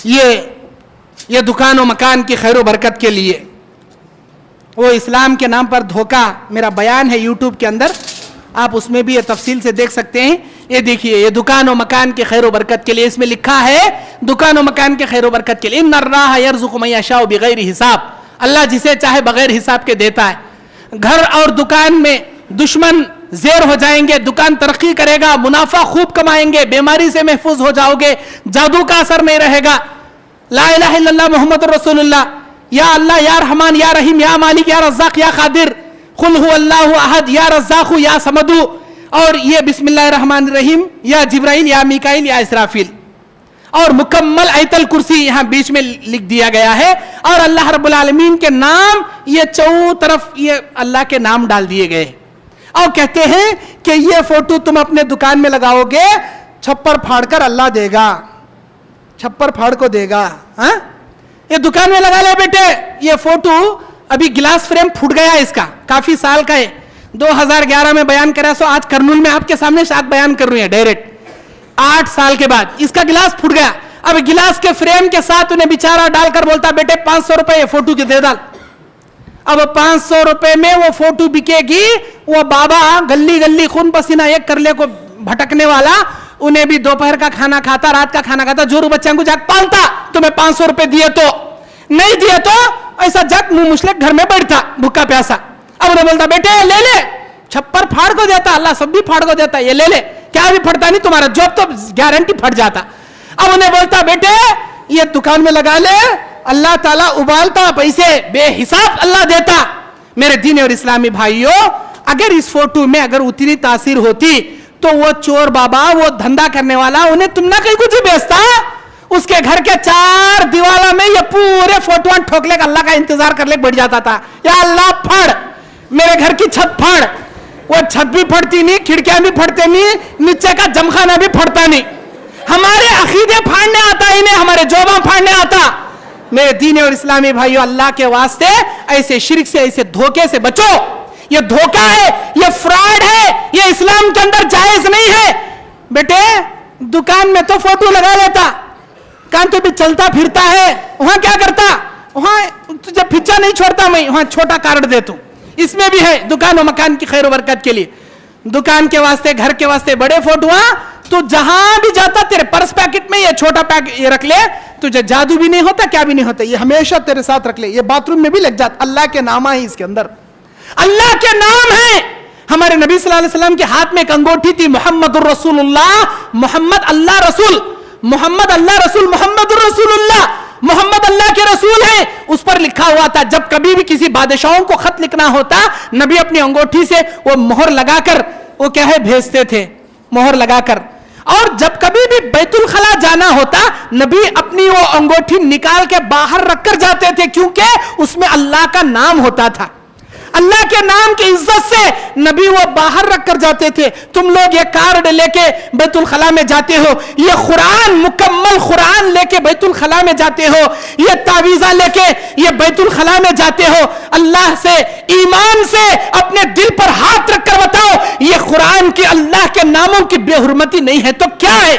یہ دکان و مکان کی خیر و برکت کے لیے وہ اسلام کے نام پر دھوکہ، میرا بیان ہے یوٹیوب کے اندر، آپ اس میں بھی یہ تفصیل سے دیکھ سکتے ہیں۔ یہ دیکھیے، یہ دکان و مکان کی خیر و برکت کے لیے، اس میں لکھا ہے دکان و مکان کی خیر و برکت کے لیے ان اللہ یرزق من یشاء بغیر حساب، اللہ جسے چاہے بغیر حساب کے دیتا ہے۔ گھر اور دکان میں دشمن زیر ہو جائیں گے، دکان ترقی کرے گا، منافع خوب کمائیں گے، بیماری سے محفوظ ہو جاؤ گے، جادو کا اثر نہیں رہے گا، لا الہ الا اللہ محمد رسول اللہ، یا اللہ یا رحمان یا رحیم یا مالک یا رزاق یا قادر، قل هو اللہ احد یا رزاق یا صمد، اور یہ بسم اللہ الرحمن الرحیم یا جبرائیل یا میکائیل یا اسرافیل، اور مکمل آیت الکرسی یہاں بیچ میں لکھ دیا گیا ہے، اور اللہ رب العالمین کے نام یہ چاروں طرف یہ اللہ کے نام ڈال دیے گئے، اور کہتے ہیں کہ یہ فوٹو تم اپنے دکان میں لگاؤ گے, چھپر پھاڑ کر اللہ دے گا, چھپر پھاڑ کو دے گا. ہاں, یہ دکان میں لگا لے بیٹے. یہ فوٹو ابھی گلاس فریم پھوٹ گیا اس کا, کافی سال کا ہے, 2011 میں بیان کرا, سو آج کرنول میں آپ کے سامنے شاید بیان کر رہی ہیں ڈائریکٹ. 8 سال کے بعد اس کا گلاس پھوٹ گیا. اب گلاس کے فریم کے ساتھ انہیں بیچارہ ڈال کر بولتا بیٹے 500 روپے یہ فوٹو کے دے ڈال. اب 500 روپے میں وہ فوٹو بکے گی. وہ بابا گلی گلی خون پسینہ ایک کرلے کو بھٹکنے والا, انہیں بھی دوپہر کا کھانا کھاتا, رات کا کھانا کھاتا, جورو بچوں کو جاگ پالتا. تمہیں 500 روپے دیے تو نہیں دیے تو ایسا جگ منہ مسلک گھر میں بیٹھتا بھوکا پیاسا. اب انہیں بولتا بیٹے لے لے, چھپر پھاڑ کو دیتا, اللہ سب بھی پھاڑ کو دیتا, یہ لے لے. کیا بھی پھٹتا نہیں, تمہارا جاب تو گارنٹی پھٹ جاتا. اب انہیں بولتا بیٹے یہ دکان میں لگا لے, اللہ تعالیٰ ابالتا پیسے بے حساب اللہ دیتا. میرے دین اور اسلامی بھائیوں, اگر اس فوٹو میں اگر اتنی تاثیر ہوتی تو وہ چور بابا, وہ دھندا کرنے والا, انہیں تم نہ کہیں کچھ ہی بیچتا. اس کے گھر کے 4 دیوالا میں یہ پورے فوٹوان ٹھوک لے, اللہ کا انتظار کر لے بیٹھ جاتا تھا. یا اللہ پھاڑ میرے گھر کی چھت پھاڑ. وہ چھت بھی پھٹتی نہیں, کھڑکیاں بھی پھٹتے نہیں, نیچے کا جمخانہ بھی پھٹتا نہیں. ہمارے عقیدے پھاڑنے آتا ہی نہیں, ہمارے جوباں پھاڑنے آتا. میرے دین اور اسلامی بھائیو, اللہ کے واسطے ایسے شرک سے, ایسے دھوکے سے بچو. یہ دھوکہ ہے, یہ فراڈ ہے, یہ اسلام کے اندر جائز نہیں ہے. بیٹے دکان میں تو فوٹو لگا لیتا, کہاں تو بھی چلتا پھرتا ہے, وہاں کیا کرتا, وہاں تجھے پھچا نہیں چھوڑتا, میں وہاں چھوٹا کارڈ دیتا ہوں. اس میں بھی ہے دکان و مکان کی خیر و برکت کے لیے, دکان کے واسطے, گھر کے واسطے بڑے فوٹو. تو جہاں بھی جاتا تیرے پرس پیکٹ میں یہ چھوٹا پیکٹ یہ رکھ لے, تجھے جادو بھی نہیں ہوتا, کیا بھی نہیں ہوتا, یہ ہمیشہ تیرے ساتھ رکھ لے. یہ باتھ روم میں بھی لگ جاتا, اللہ کے نام ہے اس کے اندر, اللہ کے نام ہے. ہمارے نبی صلی اللہ علیہ وسلم کے ہاتھ میں ایک انگوٹھی تھی, محمد الرسول اللہ, محمد اللہ رسول, محمد اللہ رسول, محمد الرسول اللہ, محمد اللہ کے رسول ہیں. اس پر لکھا ہوا تھا, جب کبھی بھی کسی بادشاہوں کو خط لکھنا ہوتا, نبی اپنی انگوٹھی سے وہ مہر لگا کر وہ کیا ہے بھیجتے تھے, مہر لگا کر. اور جب کبھی بھی بیت الخلا جانا ہوتا, نبی اپنی وہ انگوٹھی نکال کے باہر رکھ کر جاتے تھے, کیونکہ اس میں اللہ کا نام ہوتا تھا. اللہ کے نام کی عزت سے نبی وہ باہر رکھ کر جاتے تھے. تم لوگ یہ کارڈ لے کے بیت الخلا میں جاتے ہو, یہ قرآن, مکمل قرآن لے کے بیت الخلا میں جاتے ہو, یہ تعویذہ لے کے یہ بیت الخلا میں جاتے ہو. اللہ سے, ایمان سے اپنے دل پر ہاتھ رکھ کر بتاؤ, یہ قرآن کی, اللہ کے ناموں کی بے حرمتی نہیں ہے تو کیا ہے؟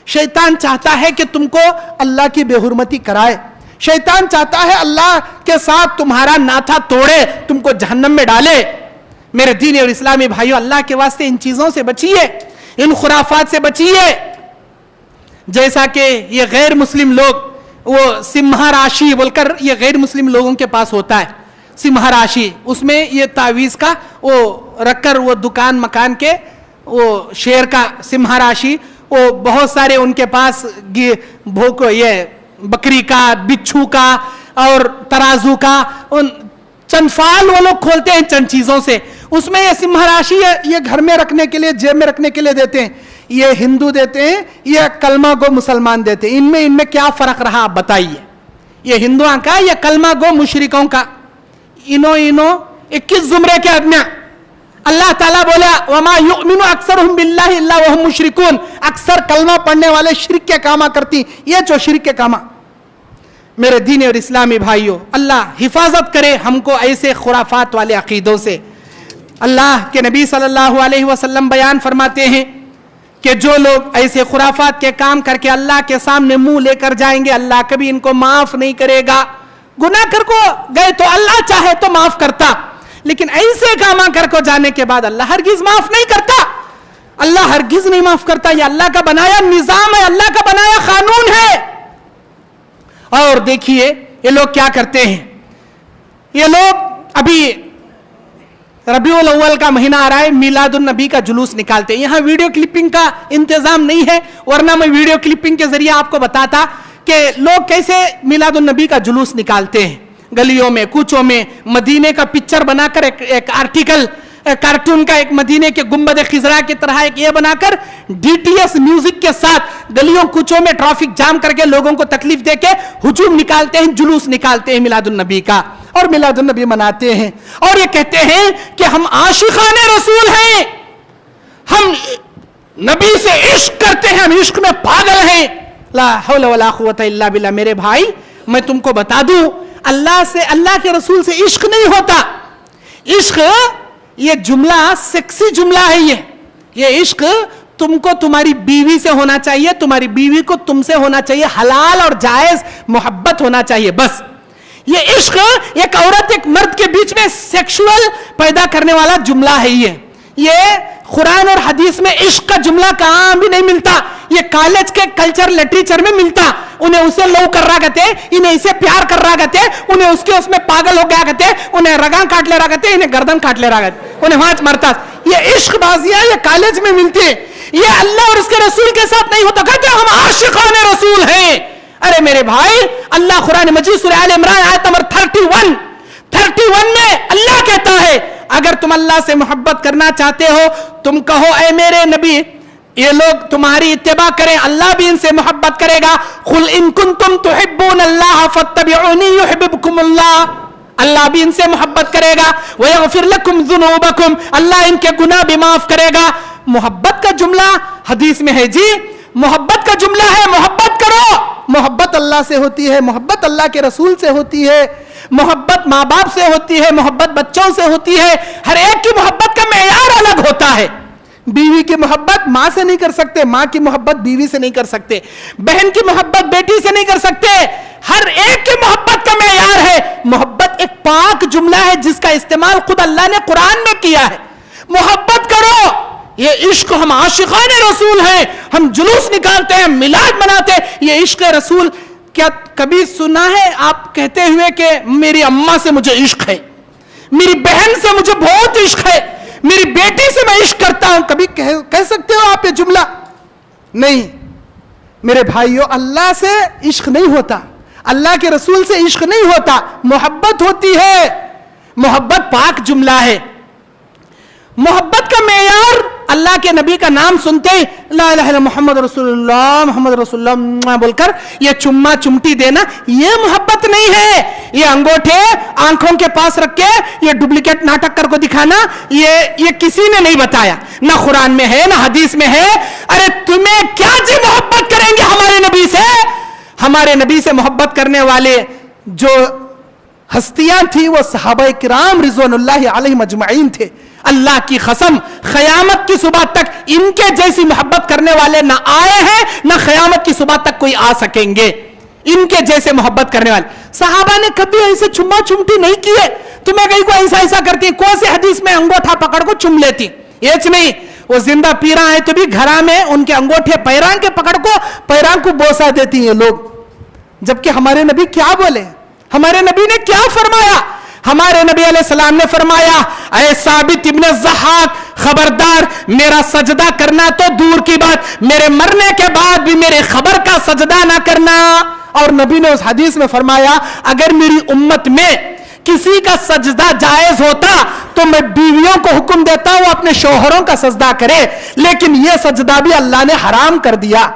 شیطان چاہتا ہے کہ تم کو اللہ کی بے حرمتی کرائے. شیطان چاہتا ہے اللہ کے ساتھ تمہارا ناتا توڑے, تم کو جہنم میں ڈالے. میرے دین اور اسلامی بھائیو, اللہ کے واسطے ان چیزوں سے بچیے, ان خرافات سے بچیے. جیسا کہ یہ غیر مسلم لوگ وہ سمہا راشی بول کر یہ غیر مسلم لوگوں کے پاس ہوتا ہے, سمہا راشی, اس میں یہ تعویذ کا وہ رکھ کر وہ دکان مکان کے وہ شیر کا سمہا راشی, وہ بہت سارے ان کے پاس یہ بکری کا, بچھو کا اور ترازو کا, ان چند فال وہ لوگ کھولتے ہیں چند چیزوں سے. اس میں یہ سمہا راشی یہ گھر میں رکھنے کے لیے, جیب میں رکھنے کے لیے دیتے ہیں. یہ ہندو دیتے ہیں, یہ کلمہ گو مسلمان دیتے ہیں. ان میں کیا فرق رہا آپ بتائیے؟ یہ ہندوؤں کا, یہ کلمہ گو مشرکوں کا. 21 زمرے کے آدمیاں. اللہ تعالیٰ بولا وما یؤمن اکثرهم باللہ الا وهم مشرکون, اکثر کلمہ پڑھنے والے شرک کے کاما کرتی. یہ جو شرک کے کاما, میرے دین اور اسلامی بھائیوں, اللہ حفاظت کرے ہم کو ایسے خرافات والے عقیدوں سے. اللہ کے نبی صلی اللہ علیہ وسلم بیان فرماتے ہیں کہ جو لوگ ایسے خرافات کے کام کر کے اللہ کے سامنے منہ لے کر جائیں گے, اللہ کبھی ان کو معاف نہیں کرے گا. گناہ کر کو گئے تو اللہ چاہے تو معاف کرتا, لیکن ایسے کام کر کو جانے کے بعد اللہ ہرگز معاف نہیں کرتا. اللہ ہرگز نہیں معاف کرتا. یہ اللہ کا بنایا نظام ہے, اللہ کا بنایا قانون ہے. اور دیکھیے یہ لوگ کیا کرتے ہیں, یہ لوگ ابھی ربیع الاول کا مہینہ آ رہا ہے, میلاد النبی کا جلوس نکالتے ہیں. یہاں ویڈیو کلپنگ کا انتظام نہیں ہے, ورنہ میں ویڈیو کلپنگ کے ذریعے آپ کو بتاتا کہ لوگ کیسے میلاد النبی کا جلوس نکالتے ہیں. گلیوں میں, کوچوں میں, مدینے کا پکچر بنا کر ایک آرٹیکل, کارٹون کا ایک مدینے کے گنبد خضرا کی طرح ایک یہ بنا کر ڈی ٹی ایس میوزک کے ساتھ گلیوں کوچوں میں ٹریفک جام کر کے لوگوں کو تکلیف دے کے ہجوم نکالتے ہیں, جلوس نکالتے ہیں میلاد النبی کا. اور میلاد النبی مناتے ہیں اور یہ کہتے ہیں کہ ہم عاشقان رسول ہیں, ہم نبی سے عشق کرتے ہیں, ہم عشق میں پاگل ہیں. لا حول ولا قوت الا باللہ. میرے بھائی میں تم کو بتا دوں, اللہ کے رسول سے عشق نہیں ہوتا. عشق یہ جملہ سیکسی جملہ ہے. یہ عشق تم کو تمہاری بیوی سے ہونا چاہیے, تمہاری بیوی کو تم سے ہونا چاہیے, حلال اور جائز محبت ہونا چاہیے بس. یہ عشق ایک عورت ایک مرد کے بیچ میں سیکشول پیدا کرنے والا جملہ ہے. یہ قرآن اور حدیث میں عشق کا جملہ کہاں بھی نہیں ملتا. یہ کالج کے کلچر لٹریچر میں ملتا. انہیں اسے لو کر رہا کہتے, انہیں اسے پیار کر رہا کہتے, انہیں اس میں پاگل ہو گیا کہتے, انہیں رگاں کاٹ لے رہا کہتے, انہیں گردن کاٹ لے رہا کہتے, انہیں وہاں مرتا. یہ عشق بازیاں یہ کالج میں ملتی ہے. یہ اللہ اور اس کے رسول کے ساتھ نہیں ہوتا. کہتے ہم عاشقان رسول ہیں. ارے میرے بھائی, اللہ قرآن مجید سورہ آل عمران آیت نمبر 31 میں اللہ کہتا ہے اگر تم اللہ سے محبت کرنا چاہتے ہو تم کہو اے میرے نبی یہ لوگ تمہاری اتباع کریں, اللہ بھی ان سے محبت کرے گا. قل ان کنتم تحبون اللہ فاتبعونی یحببکم اللہ. اللہ بھی ان سے محبت کرے گا. ویغفر لکم ذنوبکم, اللہ ان کے گناہ بھی معاف کرے گا. محبت کا جملہ حدیث میں ہے جی, محبت کا جملہ ہے محبت کرو. محبت اللہ سے ہوتی ہے, محبت اللہ کے رسول سے ہوتی ہے, محبت ماں باپ سے ہوتی ہے, محبت بچوں سے ہوتی ہے. ہر ایک کی محبت کا معیار الگ ہوتا ہے. بیوی کی محبت ماں سے نہیں کر سکتے, ماں کی محبت بیوی سے نہیں کر سکتے, بہن کی محبت بیٹی سے نہیں کر سکتے. ہر ایک کی محبت کا معیار ہے. محبت ایک پاک جملہ ہے جس کا استعمال خود اللہ نے قرآن میں کیا ہے. محبت کرو. یہ عشق, ہم عاشقان رسول ہیں, ہم جلوس نکالتے ہیں, میلاد مناتے ہیں. یہ عشق رسول کیا کبھی سنا ہے آپ کہتے ہوئے کہ میری اماں سے مجھے عشق ہے, میری بہن سے مجھے بہت عشق ہے, میری بیٹی سے میں عشق کرتا ہوں؟ کبھی کہہ سکتے ہو آپ یہ جملہ؟ نہیں میرے بھائیو, اللہ سے عشق نہیں ہوتا, اللہ کے رسول سے عشق نہیں ہوتا, محبت ہوتی ہے. محبت پاک جملہ ہے. محبت کا معیار اللہ کے نبی کا نام سنتے ہی لا الہ الا محمد رسول اللہ محمد رسول اللہ بول کر یہ چما چمٹی دینا, یہ محبت نہیں ہے. یہ انگوٹھے آنکھوں کے پاس رکھ کے یہ ڈپلیکیٹ ناٹک کر کو دکھانا, یہ کسی نے نہیں بتایا, نہ قرآن میں ہے نہ حدیث میں ہے. ارے تمہیں کیا جی محبت کریں گے ہمارے نبی سے؟ ہمارے نبی سے محبت کرنے والے جو ہستیاں تھی وہ صحابہ کرام رضوان اللہ علیہم اجمعین تھے. اللہ کی قسم قیامت کی صبح تک ان کے جیسی محبت کرنے والے نہ آئے ہیں نہ قیامت کی صبح تک کوئی آ سکیں گے. ان کے جیسے محبت کرنے والے صحابہ نے کبھی ایسے چما چمٹی نہیں کیے. تمہیں کہیں کو ایسا کرتی, کون سی حدیث میں انگوٹھا پکڑ کو چم لیتی؟ یہ نہیں. وہ زندہ پیرا ہے تو بھی گھرا میں ان کے انگوٹھے پیران کے پکڑ کو پیران کو بوسا دیتی ہیں لوگ. جبکہ ہمارے نبی کیا بولے, ہمارے نبی نے کیا فرمایا؟ ہمارے نبی علیہ السلام نے فرمایا اے ثابت ابن الضحاک, خبردار میرا سجدہ کرنا تو دور کی بات, میرے مرنے کے بعد بھی میرے خبر کا سجدہ نہ کرنا. اور نبی نے اس حدیث میں فرمایا اگر میری امت میں کسی کا سجدہ جائز ہوتا تو میں بیویوں کو حکم دیتا ہوں اپنے شوہروں کا سجدہ کرے, لیکن یہ سجدہ بھی اللہ نے حرام کر دیا.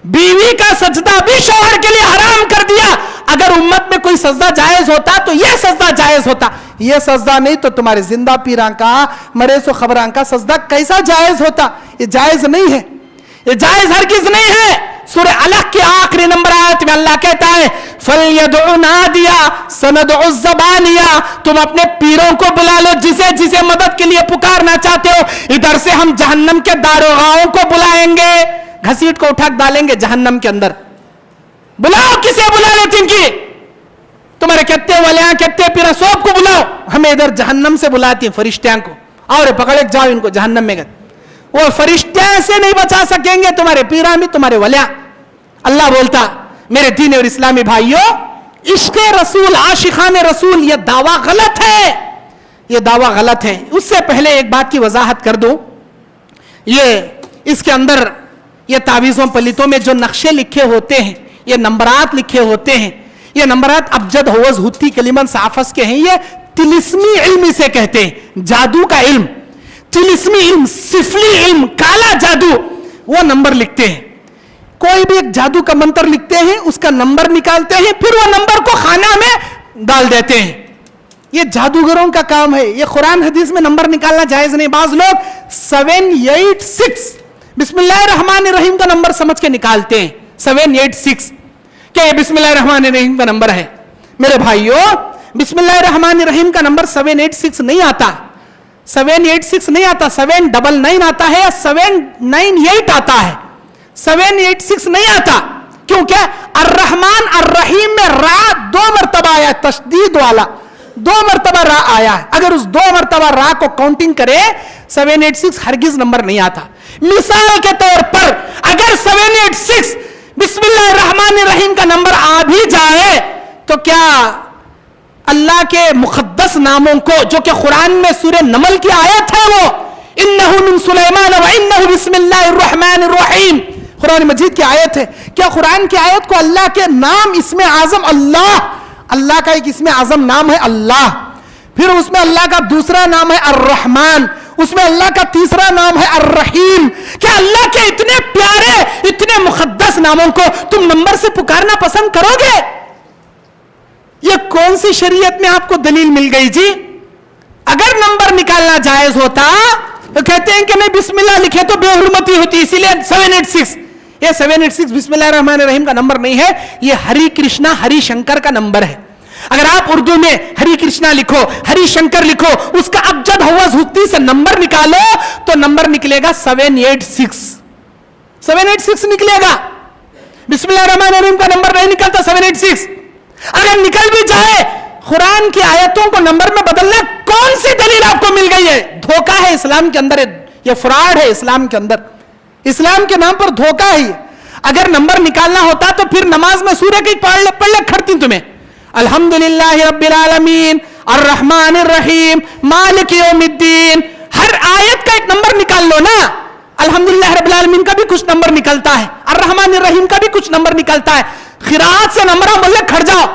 بیوی کا سجدہ بھی شوہر کے لیے حرام کر دیا. اگر امت میں کوئی سجدہ جائز ہوتا تو یہ سجدہ جائز ہوتا. یہ سجدہ نہیں تو تمہارے زندہ پیراں کا مرے سو خبراں کا سجدہ کیسا جائز ہوتا؟ یہ جائز نہیں ہے, یہ جائز ہرگز نہیں ہے. سورہ الق کی آخری نمبر آیت میں اللہ کہتا ہے فَلْيَدْعُ نَادِيَا سَنَدْعُ الزَّبَانِيَا, تم اپنے پیروں کو بلا لو جسے مدد کے لیے پکارنا چاہتے ہو. ادھر سے ہم جہنم کے داروغاؤں کو بلائیں گے, گھسیٹ کو اٹھا ڈالیں گے جہنم کے اندر. بلاؤ, کسے بلا لو تم کی, تمہارے کتے والے کتے پیرا سب کو بلاؤ. ہمیں ادھر جہنم سے بلاتی ہیں فرشتیاں کو, اور پکڑے جاؤ ان کو جہنم میں گئے. وہ فرشتے سے نہیں بچا سکیں گے تمہارے پیران بھی تمہارے ولیاں. اللہ بولتا میرے دین اور اسلامی بھائیوں, عشق رسول عاشقان رسول یہ دعویٰ غلط ہے, یہ دعویٰ غلط ہے. اس سے پہلے ایک بات کی وضاحت کر دوں, یہ اس کے اندر یہ تعویذوں پلیتوں میں جو نقشے لکھے ہوتے ہیں, یہ نمبرات لکھے ہوتے ہیں, یہ نمبرات ابجد ہوز ہوتی کلمن صافس کے ہیں. یہ تلسمی علم اسے کہتے ہیں, جادو کا علم, تلسمی علم, سفلی علم, کالا جادو. وہ نمبر لکھتے ہیں, کوئی بھی ایک جادو کا منتر لکھتے ہیں, اس کا نمبر نکالتے ہیں, پھر وہ نمبر کو خانہ میں ڈال دیتے ہیں. یہ جادوگروں کا کام ہے. یہ قرآن حدیث میں نمبر نکالنا جائز نہیں. بعض لوگ 786 بسم اللہ الرحمن الرحیم کا نمبر سمجھ کے نکالتے ہیں. 786 کہ یہ بسم اللہ الرحمن الرحیم کا نمبر ہے. میرے بھائیو, بسم اللہ الرحمن الرحیم کا نمبر 786 نہیں آتا. 786 نہیں آتا, 799 آتا ہے یا 798 آتا ہے. 786 نہیں آتا. کیونکہ الرحمن الرحیم میں را 2 مرتبہ آیا, تشدید والا 2 مرتبہ را آیا ہے. اگر اس 2 مرتبہ را کو کاؤنٹنگ کرے 786 ہرگز نمبر نہیں آتا. مثال کے طور پر اگر 786 بسم اللہ الرحمن الرحیم کا نمبر آ بھی جائے تو کیا اللہ کے مقدس ناموں کو, جو کہ قرآن میں سورہ نمل کی آیت ہے, وہ انہ من سلیمان و انہ بسم اللہ الرحمن الرحیم, قرآن مجید کی آیت ہے, کیا قرآن کی آیت کو اللہ کے نام اسم اعظم اللہ کا ایک اسم اعظم نام ہے اللہ, پھر اس میں اللہ کا دوسرا نام ہے الرحمن, اس میں اللہ کا تیسرا نام ہے الرحیم, کیا اللہ کے اتنے پیارے اتنے مقدس ناموں کو تم نمبر سے پکارنا پسند کرو گے؟ یہ کون سی شریعت میں آپ کو دلیل مل گئی جی؟ اگر نمبر نکالنا جائز ہوتا تو کہتے ہیں کہ نہیں بسم اللہ لکھے تو بے حرمتی ہوتی, اسی لیے 786. یہ 786 بسم اللہ الرحمن الرحیم کا نمبر نہیں ہے, یہ ہری کرشنا ہری شنکر کا نمبر ہے. اگر آپ اردو میں ہری کرشنا لکھو, ہری شنکر لکھو, اس کا ابجد ہوز ہوتی سے نمبر نکالو تو نمبر نکلے گا 786 نکلے گا. بسم اللہ الرحمن الرحیم کا نمبر نہیں نکلتا 786. اگر نکل بھی جائے قرآن کی آیتوں کو نمبر میں بدلنا کون سی دلیل آپ کو مل گئی ہے؟ دھوکہ ہے اسلام کے اندر, یہ فراڈ ہے اسلام کے اندر, اسلام کے نام پر دھوکہ ہے. اگر نمبر نکالنا ہوتا تو پھر نماز میں سورہ کی پڑھ لے کھڑتی تمہیں, الحمدللہ رب العالمین الرحمن الرحیم مالک یوم الدین, ہر آیت کا ایک نمبر نکال لو نا. الحمدللہ رب العالمین کا بھی کچھ نمبر نکلتا ہے, الرحمن الرحیم کا بھی کچھ نمبر نکلتا ہے. قرات سے نمبر بولے کھڑ جاؤ,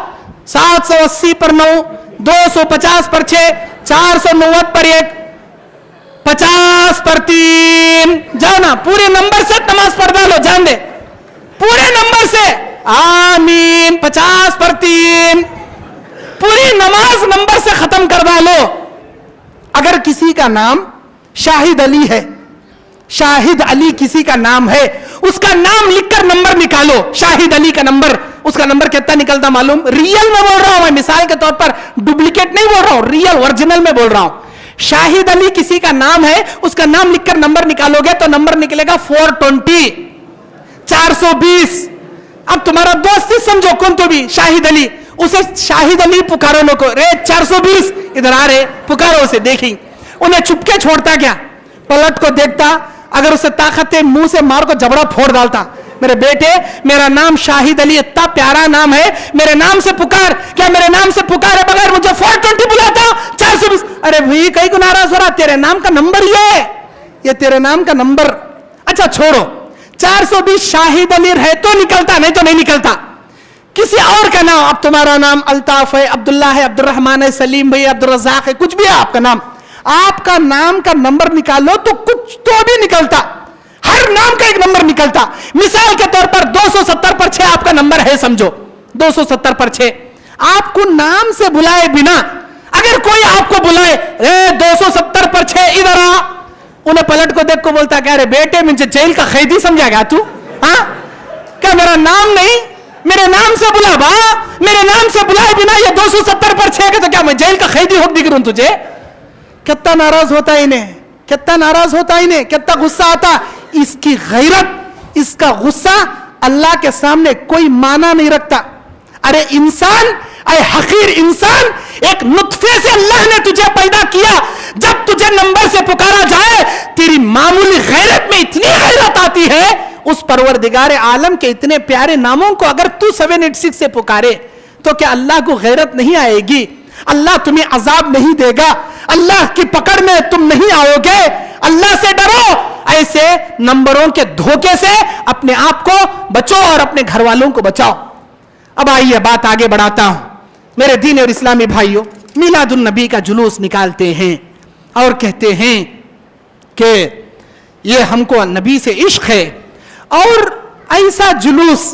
780 پر 9, 250 پر 6, 490 پر 1, 50 پر 3, جاؤ نا پورے نمبر سے نماز پڑھ ڈالو, جان دے پورے نمبر سے آمین, 50 پر 3, پوری نماز نمبر سے ختم کر ڈالو. اگر کسی کا نام شاہد علی ہے, شاہد علی کسی کا نام ہے, اس کا نام لکھ کر نمبر نکالو. شاہد علی کا نمبر, اس کا نمبر کتنا نکلتا معلوم؟ ریئل میں بول رہا ہوں میں, مثال کے طور پر ڈپلیکیٹ نہیں بول رہا ہوں, ریئل اوریجنل میں بول رہا ہوں. شاہد علی کسی کا نام ہے, اس کا نام لکھ کر نمبر نکالو گے تو نمبر نکلے گا 420, 420. اب تمہارا دوست ہی سمجھو کون تو بھی شاہد علی, اسے شاہد علی پکارو لوگوں, رے 420 ادھر آ رہے, پکارو اسے. دیکھیں انہیں چپ کے چھوڑتا کیا؟ پلٹ کو دیکھتا, اگر اسے طاقت ہے منہ سے مار کو جبڑا پھوڑ ڈالتا. میرے بیٹے میرا نام شاہد علی اتنا پیارا نام ہے, میرے نام سے پکار. کیا میرے نام سے پکارے بغیر مجھے 420 بلاتا 420؟ ارے بھائی کہیں کو ناراض ہو رہا, تیرے نام کا نمبر یہ تیرے نام کا نمبر. اچھا چھوڑو, 420 شاہد علی ہے تو نکلتا, نہیں تو نہیں نکلتا. کسی اور کا نام, اب تمہارا نام الطاف ہے, عبداللہ ہے, عبدالرحمن ہے, سلیم بھائی, عبدالرزاق ہے, کچھ بھی ہے آپ کا نام, آپ کا نام کا نمبر نکالو تو کچھ تو بھی نکلتا, ہر نام کا ایک نمبر نکلتا. مثال کے طور پر 270 پر 6 آپ کا نمبر ہے, سمجھو 270 پر 6. آپ کو نام سے بلائے بنا اگر کوئی آپ کو بلائے, 270 پر 6 ادھر آ, انہیں پلٹ کو دیکھ کو بولتا کہ ارے بیٹے مجھے جیل کا قیدی سمجھا گیا تو, ہاں کیا میرا نام نہیں, میرے نام سے بلا با, میرے نام سے بلائے بنا یہ 270 پر 6 کہ تو کیا میں جیل کا قیدی ہو دکھ رہا ہوں تجھے؟ کتنا ناراض ہوتا ہے انہیں, کتنا ناراض ہوتا ہے انہیں, کتنا غصہ آتا. اس کی غیرت, اس کا غصہ اللہ کے سامنے کوئی معنی نہیں رکھتا. ارے انسان, اے حقیر انسان, ایک نطفے سے اللہ نے تجھے پیدا کیا, جب تجھے نمبر سے پکارا جائے تیری معمولی غیرت میں اتنی غیرت آتی ہے, اس پروردگار عالم کے اتنے پیارے ناموں کو اگر تو 786 سے پکارے تو کیا اللہ کو غیرت نہیں آئے گی؟ اللہ تمہیں عذاب نہیں دے گا, اللہ کی پکڑ میں تم نہیں آؤ گے. اللہ سے ڈرو, ایسے نمبروں کے دھوکے سے اپنے آپ کو بچو اور اپنے گھر والوں کو بچاؤ. اب آئیے بات آگے بڑھاتا ہوں. میرے دین اور اسلامی بھائیوں, میلاد النبی کا جلوس نکالتے ہیں اور کہتے ہیں کہ یہ ہم کو نبی سے عشق ہے, اور ایسا جلوس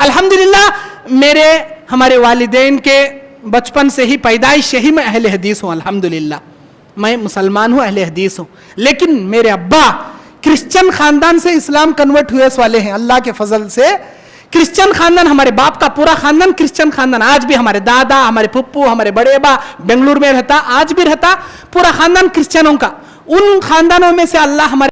الحمدللہ ہمارے والدین کے بچپن سے ہی پیدائش سے ہی میں اہل حدیث ہوں. الحمدللہ میں مسلمان ہوں, اہل حدیث ہوں, لیکن میرے ابا کرسچن خاندان سے اسلام کنورٹ ہوئے والے ہیں. اللہ کے فضل سے کرسچن خاندان, ہمارے باپ کا پورا خاندان کرسچن خاندان. آج بھی ہمارے دادا, ہمارے پھپھو, ہمارے بڑے ابا بنگلور میں رہتا, آج بھی رہتا, پورا خاندان کرسچنوں کا. ان خاندانوں میں سے اللہ ہمارے